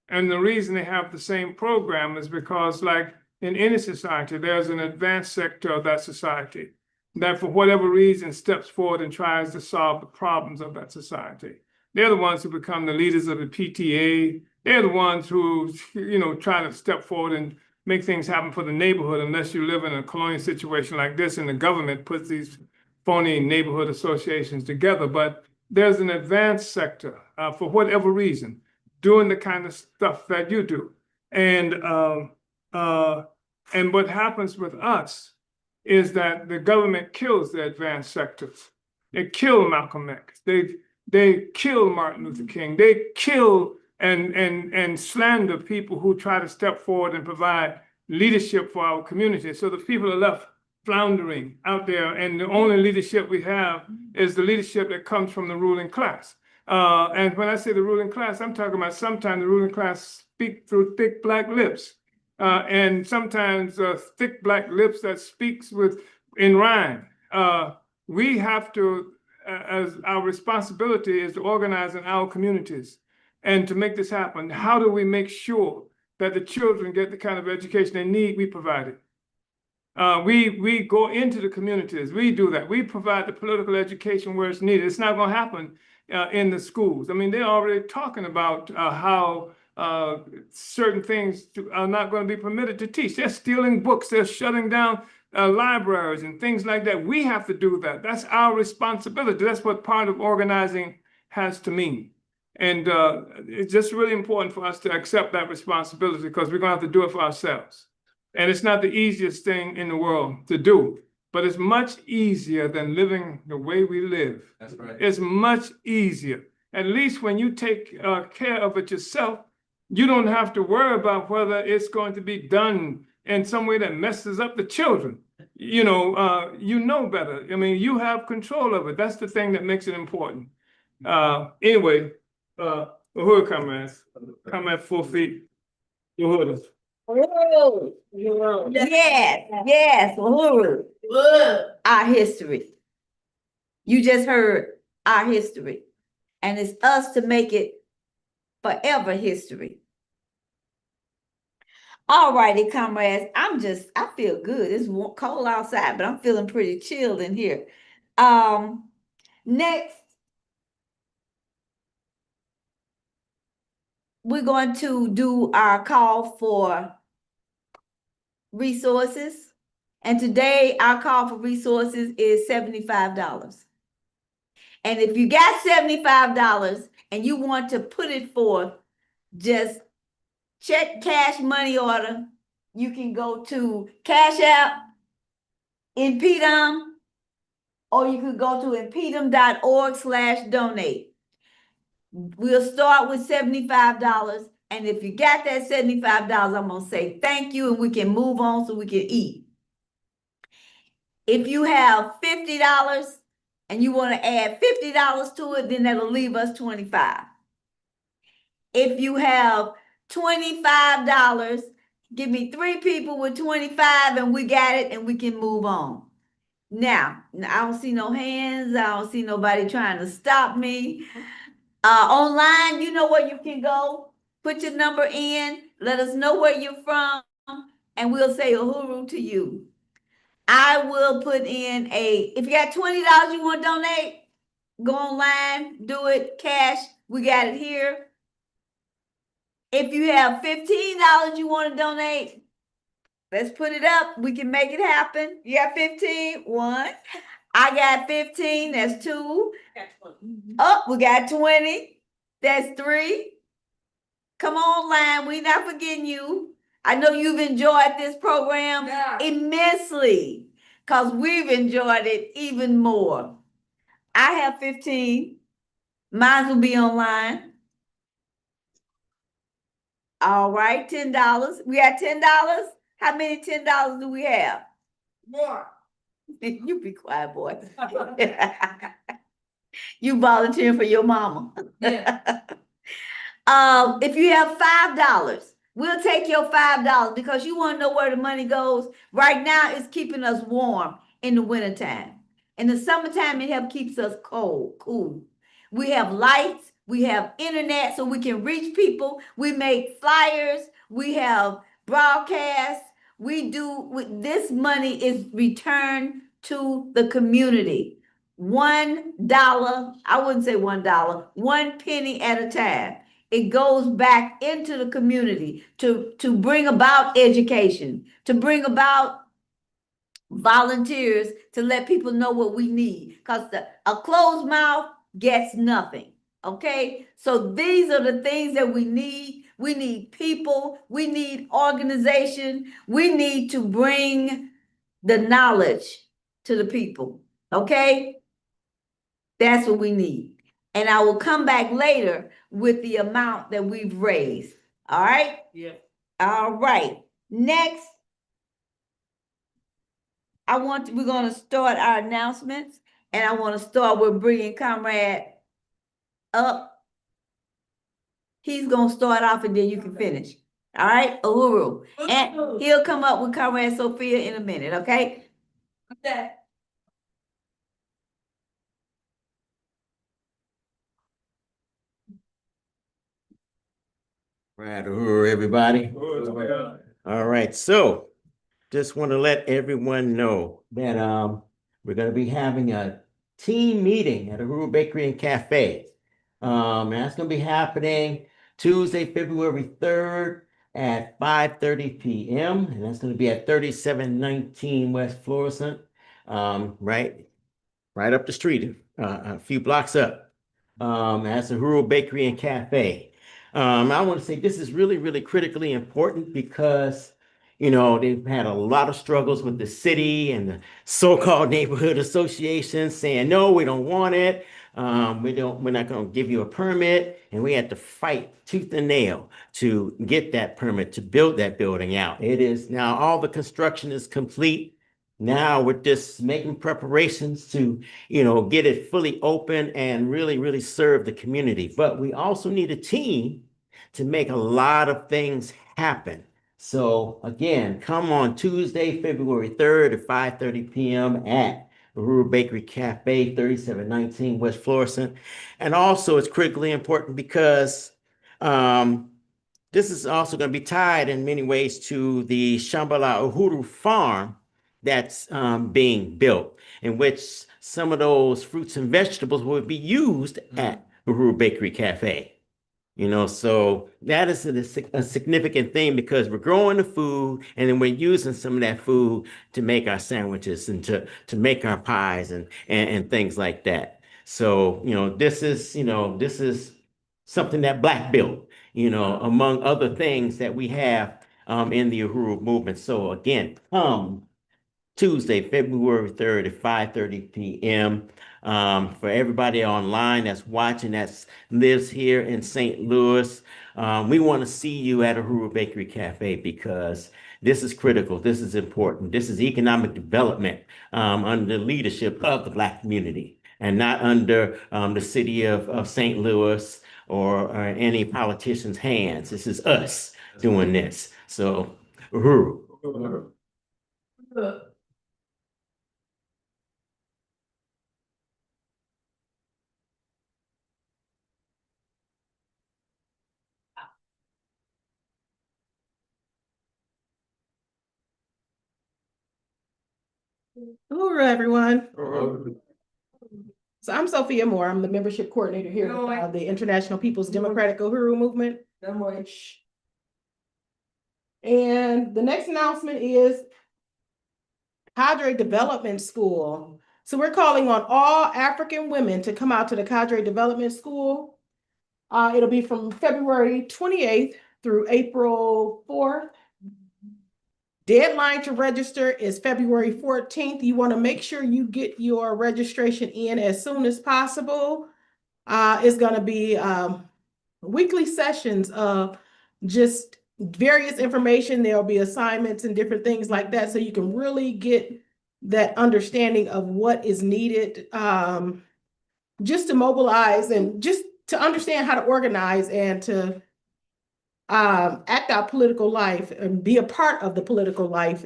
And the reason they have the same program is because, like in any society, there's an advanced sector of that society that for whatever reason steps forward and tries to solve the problems of that society. They're the ones who become the leaders of the PTA. They're the ones who, try to step forward and make things happen for the neighborhood, unless you live in a colonial situation like this and the government puts these phony neighborhood associations together. But there's an advanced sector for whatever reason doing the kind of stuff that you do. And what happens with us is that the government kills the advanced sectors. They kill Malcolm X. They kill Martin Luther King. They kill and slander people who try to step forward and provide leadership for our community. So the people are left floundering out there, and the only leadership we have is the leadership that comes from the ruling class. And when I say the ruling class, I'm talking about sometimes the ruling class speak through thick black lips. And sometimes thick black lips that speaks in rhyme. We have to, as our responsibility is to organize in our communities and to make this happen. How do we make sure that the children get the kind of education they need? We provide it. We go into the communities. We do that. We provide the political education where it's needed. It's not going to happen in the schools. I mean, they're already talking about how certain things are not going to be permitted to teach. They're stealing books. They're shutting down libraries and things like that. We have to do that. That's our responsibility. That's what part of organizing has to mean. And it's just really important for us to accept that responsibility, because we're going to have to do it for ourselves. And it's not the easiest thing in the world to do, but it's much easier than living the way we live. That's right. It's much easier. At least when you take care of it yourself, you don't have to worry about whether it's going to be done in some way that messes up the children. You know better. I mean, you have control of it. That's the thing that makes it important. Anyway, Uhuru comrades, come at 4 feet. Uhuru. Yes, Uhuru. Our history. You just heard our history. And it's us to make it forever history. All righty, comrades. I feel good. It's cold outside, but I'm feeling pretty chilled in here. Next, we're going to do our call for resources. And today our call for resources is $75. And if you got $75 and you want to put it forth, just check cash money order. You can go to Cash App, Impedum, or you could go to impedum.org/donate. We'll start with $75. And if you got that $75, I'm going to say thank you and we can move on so we can eat. If you have $50 and you want to add $50 to it, then that'll leave us $25. If you have $25, give me 3 people with 25 and we got it and we can move on. Now, I don't see no hands. I don't see nobody trying to stop me. Online, you know where you can go. Put your number in. Let us know where you're from. And we'll say Uhuru to you. I will put in if you got $20 you want to donate, go online, do it, cash. We got it here. If you have $15 you want to donate, let's put it up. We can make it happen. You got 15? 1. I got 15. That's 2. Oh, we got 20. That's 3. Come online. We're not forgetting you. I know you've enjoyed this program immensely, because we've enjoyed it even more. I have 15. Mine will be online. All right, $10. We got $10. How many $10 do we have? More. You be quiet, boy. You volunteering for your mama. Yeah. If you have $5, we'll take your $5 because you want to know where the money goes. Right now, it's keeping us warm in the wintertime. In the summertime, it helps keeps us cool. We have lights, we have internet so we can reach people. We make flyers, we have broadcasts. This money is returned to the community. $1, I wouldn't say $1, 1 penny at a time. It goes back into the community to bring about education, to bring about volunteers, to let people know what we need. Because a closed mouth gets nothing. Okay? So these are the things that we need. We need people. We need organization. We need to bring the knowledge to the people. Okay? That's what we need. And I will come back later with the amount that we've raised. All right? Yeah. All right. Next, we're gonna start our announcements, and I wanna start with bringing Comrade up. He's gonna start off and then you can finish. All right, Uhuru. And he'll come up with Comrade Sophia in a minute, okay? Okay. Right, Uhuru, everybody. All right, so just want to let everyone know that we're going to be having a team meeting at Uhuru Bakery and Cafe. And that's going to be happening Tuesday, February 3rd at 5:30 p.m. And that's going to be at 3719 West Florissant, right up the street, a few blocks up. That's the Rural Bakery and Cafe. I want to say this is really, really critically important because, they've had a lot of struggles with the city and the so-called neighborhood associations saying, no, we don't want it. We're not going to give you a permit. And we had to fight tooth and nail to get that permit to build that building out. It is now all the construction is complete. Now we're just making preparations to, get it fully open and really, really serve the community. But we also need a team to make a lot of things happen. So again, come on Tuesday, February 3rd at 5:30 p.m. at Uhuru Bakery Cafe, 3719 West Florissant. And also it's critically important because this is also going to be tied in many ways to the Shambhala Uhuru farm that's being built, in which some of those fruits and vegetables will be used at Uhuru Bakery Cafe. So that is a significant thing because we're growing the food and then we're using some of that food to make our sandwiches and to make our pies and things like that. So, this is something that Black built, among other things that we have in the Uhuru movement. So again, come Tuesday, February 3rd at 5:30 p.m. For everybody online that's watching that lives here in St. Louis, we want to see you at Uhuru Bakery Cafe because this is critical. This is important. This is economic development under the leadership of the Black community and not under the city of St. Louis or any politician's hands. This is us doing this. So, Uhuru. Hello, everyone. So I'm Sophia Moore. I'm the membership coordinator here with the International People's Democratic Uhuru Movement. And the next announcement is Cadre Development School. So we're calling on all African women to come out to the Cadre Development School. It'll be from February 28th through April 4th. Deadline to register is February 14th. You want to make sure you get your registration in as soon as possible. It's going to be weekly sessions of just various information. There'll be assignments and different things like that. So you can really get that understanding of what is needed just to mobilize and just to understand how to organize and to act out political life and be a part of the political life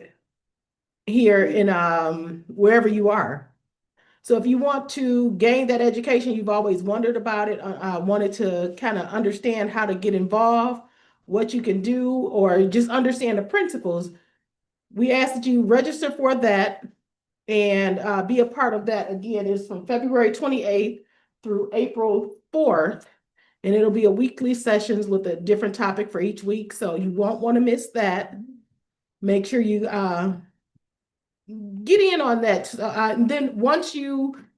here in wherever you are. So if you want to gain that education, you've always wondered about it, wanted to kind of understand how to get involved, what you can do, or just understand the principles, we ask that you register for that and be a part of that. Again, it's from February 28th through April 4th. And it'll be a weekly sessions with a different topic for each week. So you won't want to miss that. Make sure you get in on that. And then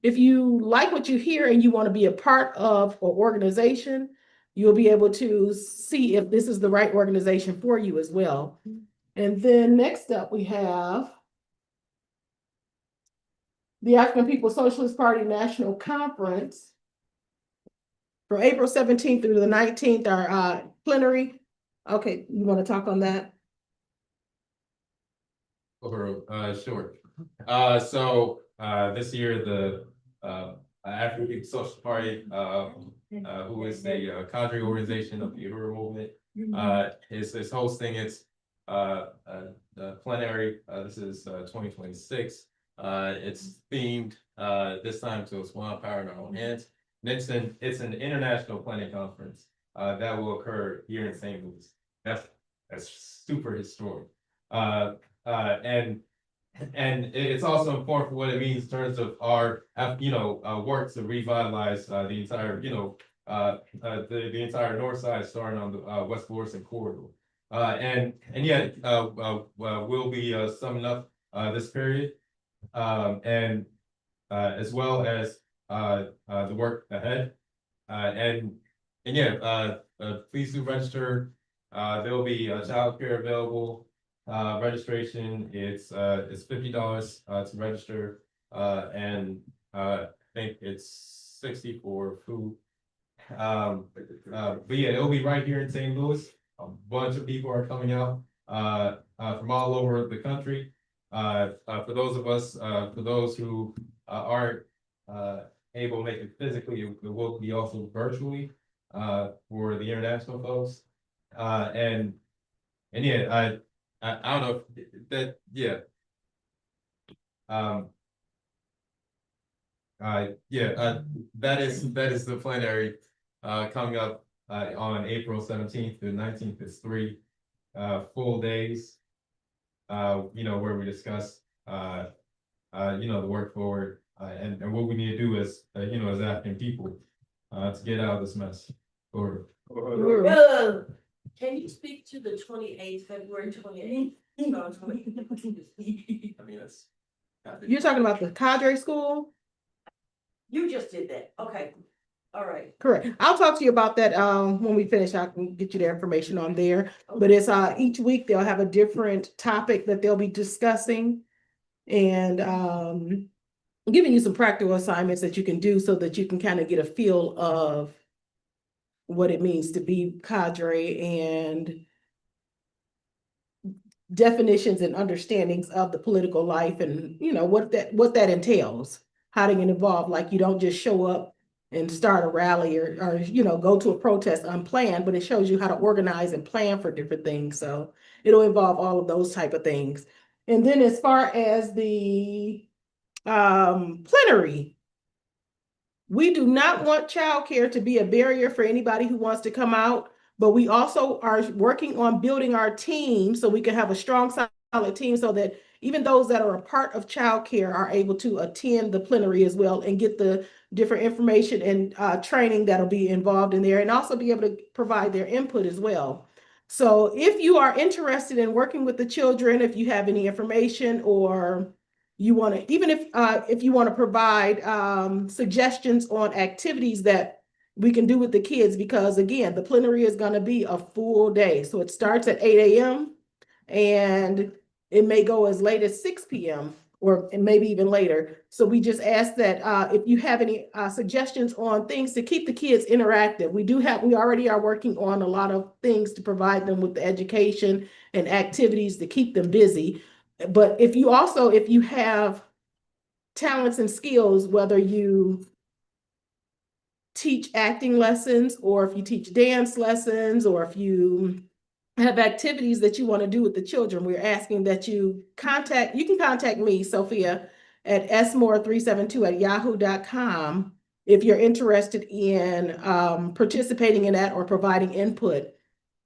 if you like what you hear and you want to be a part of an organization, you'll be able to see if this is the right organization for you as well. And then next up, we have the African People's Socialist Party National Conference. From April 17th through the 19th, our plenary. Okay, you want to talk on that? Uhuru, sure. This year, the, African People's Social Party, who is the cadre organization of the Uhuru movement, is hosting its, plenary, this is, 2026. It's themed, this time to Swan Power in Our Own Hands. And it's an international planning conference, that will occur here in St. Louis. That's super historic. And it's also important for what it means in terms of our, work to revitalize the entire, the entire north side, starting on the West Florissant corridor. We'll be summing up this period, and as well as the work ahead. Please do register. There'll be childcare available. Registration, it's $50 to register, and I think it's 60 for food. But yeah, it'll be right here in St. Louis. A bunch of people are coming out from all over the country. For those who aren't able to make it physically, it will be also virtually for the international folks. I don't know if that, yeah. That is the plenary coming up on April 17th to 19th. It's 3 full days, where we discuss the work forward, and what we need to do as as African people to get out of this mess. Or Can you speak to the 28th, February 28th? I mean, that's. You're talking about the cadre school? You just did that. Okay. All right. Correct. I'll talk to you about that when we finish. I can get you the information on there. But it's each week they'll have a different topic that they'll be discussing, and giving you some practical assignments that you can do so that you can kind of get a feel of what it means to be cadre, and definitions and understandings of the political life, and what that entails, how to get involved. Like, you don't just show up and start a rally or go to a protest unplanned, but it shows you how to organize and plan for different things. So it'll involve all of those type of things. And then as far as the plenary, we do not want childcare to be a barrier for anybody who wants to come out, but we also are working on building our team so we can have a strong, solid team, so that even those that are a part of childcare are able to attend the plenary as well and get the different information and training that'll be involved in there, and also be able to provide their input as well. So if you are interested in working with the children, if you have any information, or you want to, even if you want to provide suggestions on activities that we can do with the kids, because again, the plenary is going to be a full day. So it starts at 8 a.m. and it may go as late as 6 p.m. or maybe even later. So we just ask that if you have any suggestions on things to keep the kids interactive. We already are working on a lot of things to provide them with the education and activities to keep them busy. But if you have talents and skills, whether you teach acting lessons, or if you teach dance lessons, or if you have activities that you want to do with the children, we're asking that you can contact me, Sophia, at smore372@yahoo.com if you're interested in participating in that or providing input.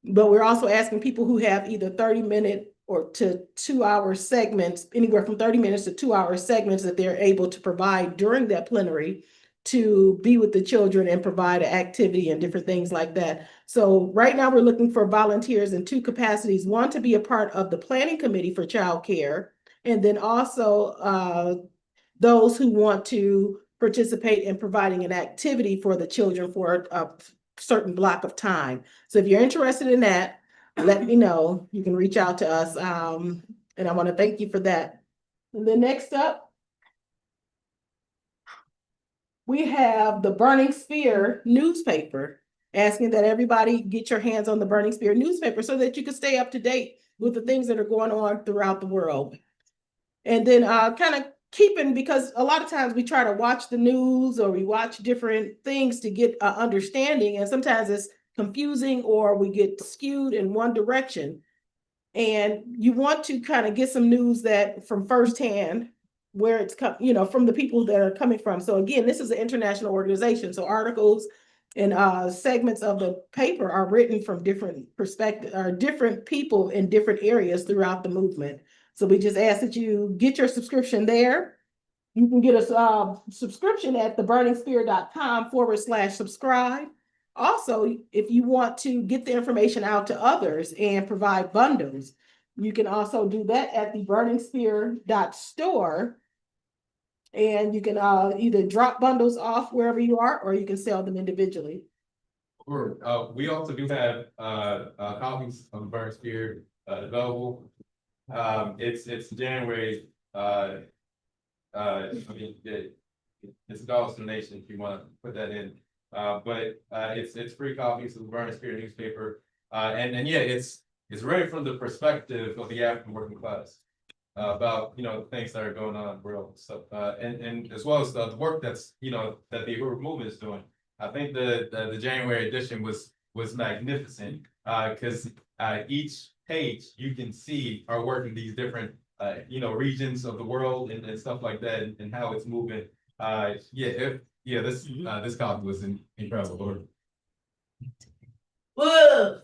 But we're also asking people who have either 30-minute or to 2-hour segments, anywhere from 30 minutes to 2-hour segments, that they're able to provide during that plenary to be with the children and provide an activity and different things like that. So right now we're looking for volunteers in 2 capacities: one, to be a part of the planning committee for childcare, and then also those who want to participate in providing an activity for the children for a certain block of time. So if you're interested in that, let me know. You can reach out to us. And I want to thank you for that. And then next up, we have the Burning Spear newspaper, asking that everybody get your hands on the Burning Spear newspaper so that you can stay up to date with the things that are going on throughout the world. And then kind of keeping, because a lot of times we try to watch the news or we watch different things to get understanding, and sometimes it's confusing or we get skewed in one direction. And you want to kind of get some news that from firsthand, where it's come, from the people that are coming from. So again, this is an international organization. So articles and segments of the paper are written from different perspectives, or different people in different areas throughout the movement. So we just ask that you get your subscription there. You can get a subscription at theburningspear.com/subscribe. Also, if you want to get the information out to others and provide bundles, you can also do that at theburningspear.store. And you can either drop bundles off wherever you are, or you can sell them individually. Or, we also do have, copies of the Burn Spear, available. It's January, I mean, it's a dollar donation if you want to put that in. But it's free copies of the Burn Spear newspaper. And yeah, it's really from the perspective of the African working class. About, the things that are going on in the world, so, and as well as the work that's, that the Uhuru movement is doing. I think the January edition was magnificent, because each page you can see our work in these different, regions of the world and stuff like that, and how it's moving. This copy was incredible. Whoa.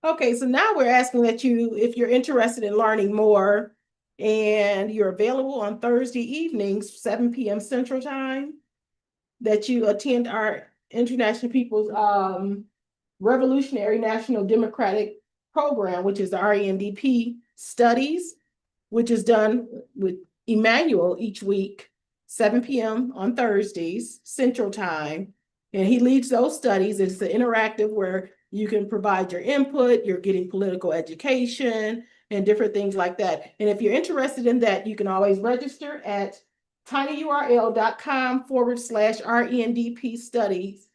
Okay, so now we're asking that you, if you're interested in learning more and you're available on Thursday evenings, 7 p.m. Central Time, that you attend our International People's Revolutionary National Democratic Program, which is the RENDP studies, which is done with Emmanuel each week, 7 p.m. on Thursdays, Central Time. And he leads those studies. It's the interactive where you can provide your input, you're getting political education and different things like that. And if you're interested in that, you can always register at tinyurl.com/RENDP studies.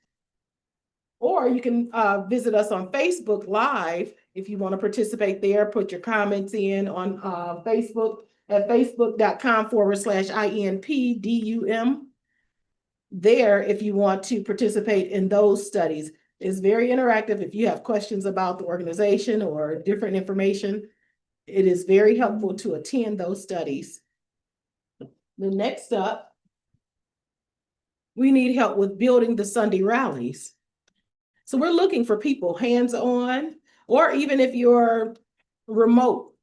Or you can visit us on Facebook Live if you want to participate there. Put your comments in on Facebook at facebook.com/INPDUM. There, if you want to participate in those studies. It's very interactive. If you have questions about the organization or different information, it is very helpful to attend those studies. The next up, we need help with building the Sunday rallies. So we're looking for people hands-on, or even if you're remote,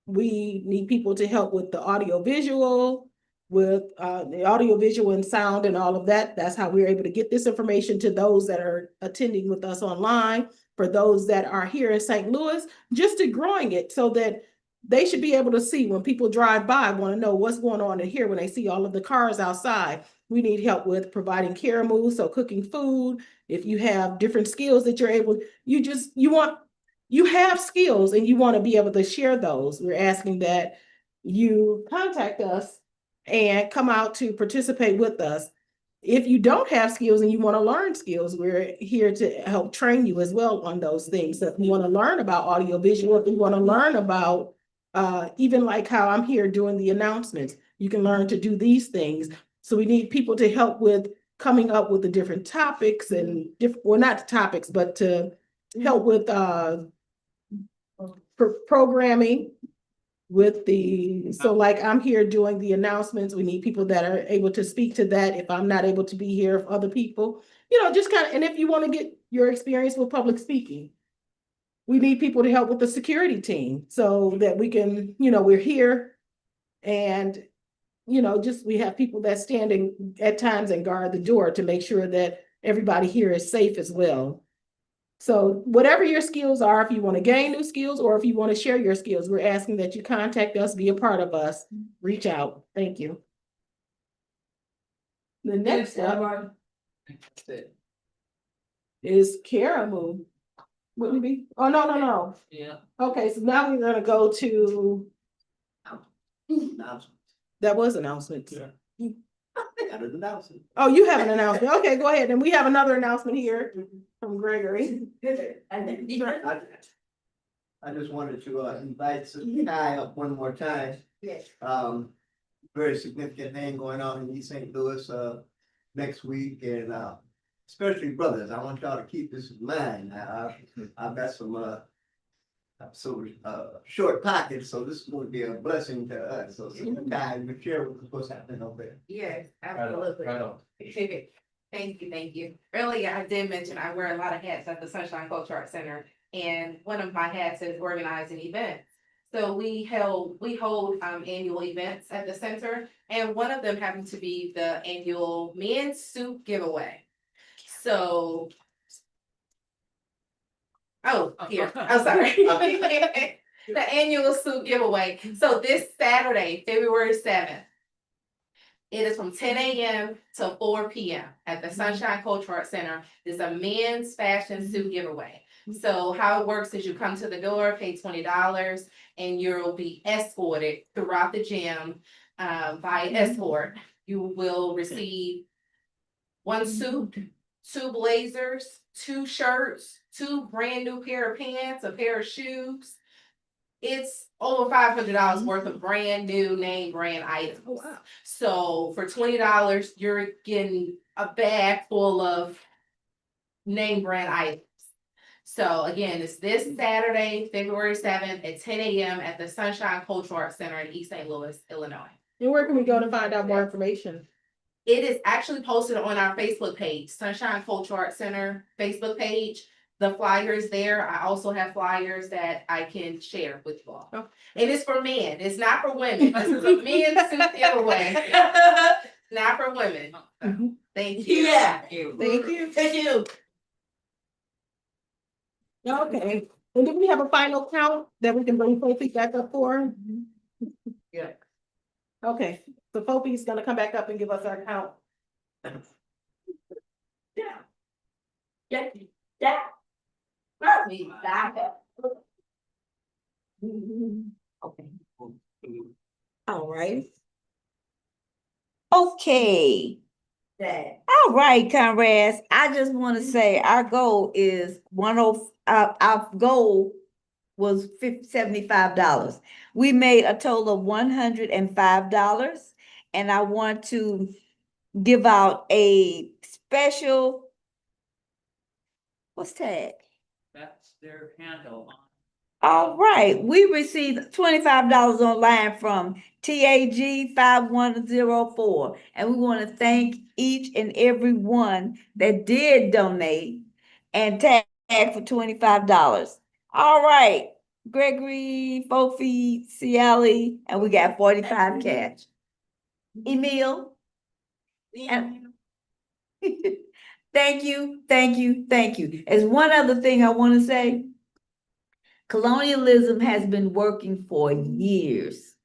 we need people to help with the audio-visual, with the audio-visual and sound and all of that. That's how we're able to get this information to those that are attending with us online. For those that are here in St. Louis, just to growing it so that they should be able to see when people drive by, want to know what's going on in here when they see all of the cars outside. We need help with providing care moves, so cooking food. If you have different skills that you're able, you have skills and you want to be able to share those. We're asking that you contact us and come out to participate with us. If you don't have skills and you want to learn skills, we're here to help train you as well on those things. So if you want to learn about audiovisual, if you want to learn about even like how I'm here doing the announcements, you can learn to do these things. So we need people to help with coming up with the different topics and well, not topics, but to help with programming with so like I'm here doing the announcements. We need people that are able to speak to that. If I'm not able to be here, if other people, just kind of, and if you want to get your experience with public speaking, we need people to help with the security team so that we can, we're here and, just we have people that standing at times and guard the door to make sure that everybody here is safe as well. So whatever your skills are, if you want to gain new skills or if you want to share your skills, we're asking that you contact us, be a part of us, reach out. Thank you. The next up is Kara move. Wouldn't it be? Oh, no. Yeah. Okay, so now we're gonna go to, that was announcements. Yeah. got an announcement. Oh, you have an announcement. Okay, go ahead. And we have another announcement here from Gregory. I just wanted to invite Kai up one more time. Yes. Very significant thing going on in East St. Louis next week, and especially brothers. I want y'all to keep this in mind. I've got some short pockets, so this is going to be a blessing to us. So Kai, you share with us what's happening over there. Yes, Absolutely. Right on. Thank you. Earlier, I did mention I wear a lot of hats at the Sunshine Culture Art Center, and one of my hats is organizing events. So we hold annual events at the center, and one of them happened to be the annual men's suit giveaway. So. Oh, here, I'm sorry. The annual suit giveaway. So this Saturday, February 7th. It is from 10 a.m. to 4 p.m. at the Sunshine Culture Art Center. It's a men's fashion suit giveaway. So how it works is you come to the door, pay $20, and you'll be escorted throughout the gym by escort. You will receive one suit, two blazers, two shirts, two brand new pair of pants, a pair of shoes. It's over $500 worth of brand new name brand items. Oh, wow. So for $20, you're getting a bag full of name brand items. So again, it's this Saturday, February 7th at 10 a.m. at the Sunshine Cultural Arts Center in East St. Louis, Illinois. And where can we go to find out more information? It is actually posted on our Facebook page, Sunshine Cultural Arts Center Facebook page. The flyers there. I also have flyers that I can share with you all. Oh. And it's for men. It's not for women. This is a men's suit giveaway. Not for women. Mhm. Thank you. Yeah. Thank you. Thank you. Okay. And do we have a final count that we can bring Fofi back up for? Yeah. Okay, so Fofi is gonna come back up and give us our count. Yeah. Me back up. Okay. All right. Okay. All right, comrades. I just want to say our goal is our goal was $75. We made a total of $105, and I want to give out a special, what's that? That's their handle on. All right, we received $25 online from TAG 5104, and we want to thank each and every one that did donate and tag for $25. All right, Gregory, Fofi, Cieli, and we got 45 cash. Emil? And- Thank you. As one other thing I want to say, colonialism has been working for years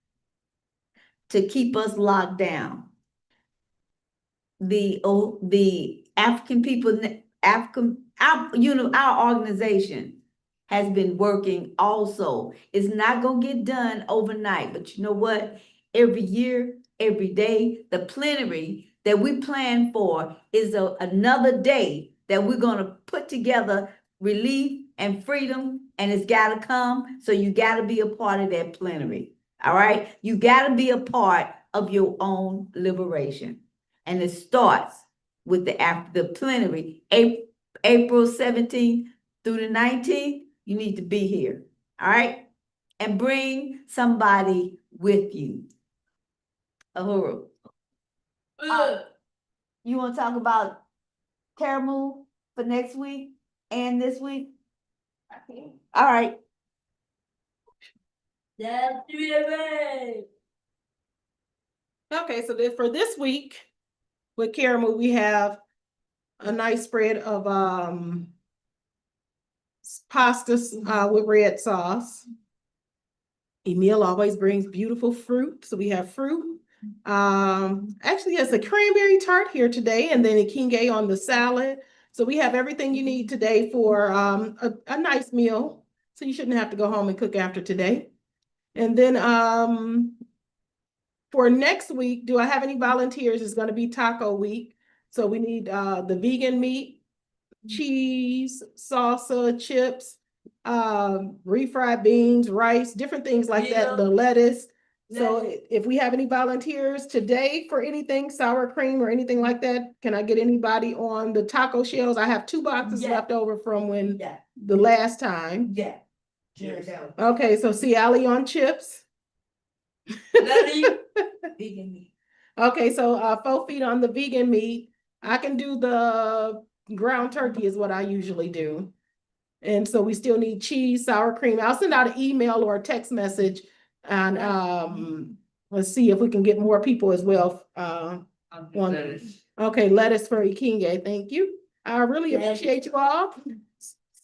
to keep us locked down. The African people, our organization has been working also. It's not gonna get done overnight, but you know what? Every year, every day, the plenary that we plan for is another day that we're gonna put together relief and freedom, and it's gotta come, so you gotta be a part of that plenary, all right? You gotta be a part of your own liberation. And it starts with the plenary, April 17th through the 19th, you need to be here, all right? And bring somebody with you. Uhuru. You want to talk about Karamu for next week and this week? All right. Okay, so then for this week, with Karamu, we have a nice spread of pastas with red sauce. Emil always brings beautiful fruit, so we have fruit. Actually, it's a cranberry tart here today, and then a king on the salad. So we have everything you need today for a nice meal. So you shouldn't have to go home and cook after today. And then For next week, do I have any volunteers? It's gonna be taco week. So we need the vegan meat, cheese, salsa, chips, refried beans, rice, different things like that, the lettuce. So if we have any volunteers today for anything, sour cream or anything like that, can I get anybody on the taco shells? I have 2 boxes Yeah. left over from when Yeah, the last time. yeah. Yes. Okay, so see Ali on chips. Vegan meat. Okay, so 4 feet on the vegan meat. I can do the ground turkey is what I usually do. And so we still need cheese, sour cream. I'll send out an email or a text message and let's see if we can get more people as well. Okay, lettuce for Ikinge, thank you. I really appreciate you all.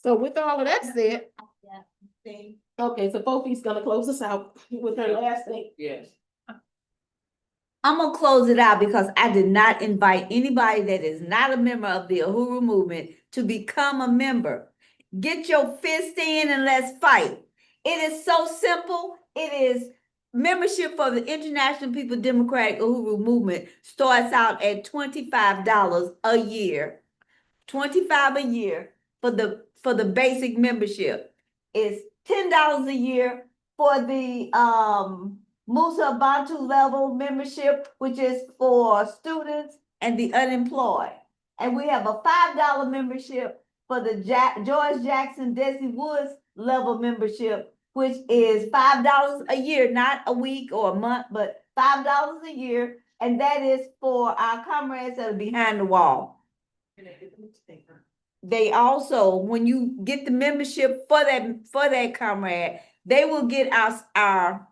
So with all of that said, okay, so Fofi's gonna close us out with her last thing. Yes. I'm gonna close it out because I did not invite anybody that is not a member of the Uhuru movement to become a member. Get your fist in and let's fight. It is so simple. It is membership for the International People Democratic Uhuru movement starts out at $25 a year. 25 a year for the basic membership. It's $10 a year for the Musa Bantu level membership, which is for students and the unemployed. And we have a $5 membership for the George Jackson Desi Woods level membership, which is $5 a year, not a week or a month, but $5 a year. And that is for our comrades that are behind the wall. They also, when you get the membership for that comrade, they will get our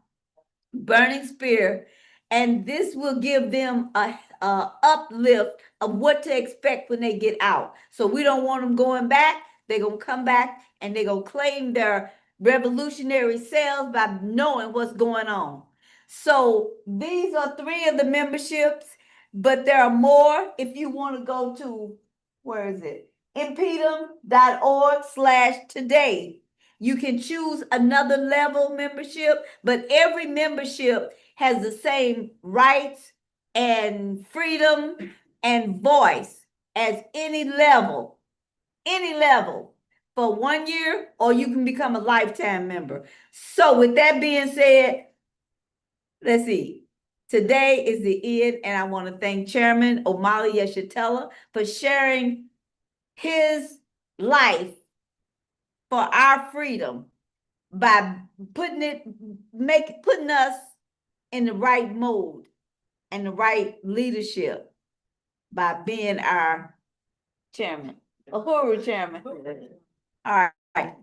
burning spear, and this will give them a uplift of what to expect when they get out. So we don't want them going back. They're gonna come back and they're gonna claim their revolutionary selves by knowing what's going on. So these are 3 of the memberships, but there are more if you want to go to, where is it? impedum.org/today. You can choose another level membership, but every membership has the same rights and freedom and voice as any level for 1 year, or you can become a lifetime member. So with that being said, let's see. Today is the end, and I want to thank Chairman Omali Yeshitela for sharing his life for our freedom by putting us in the right mode and the right leadership by being our chairman, Uhuru chairman. All right.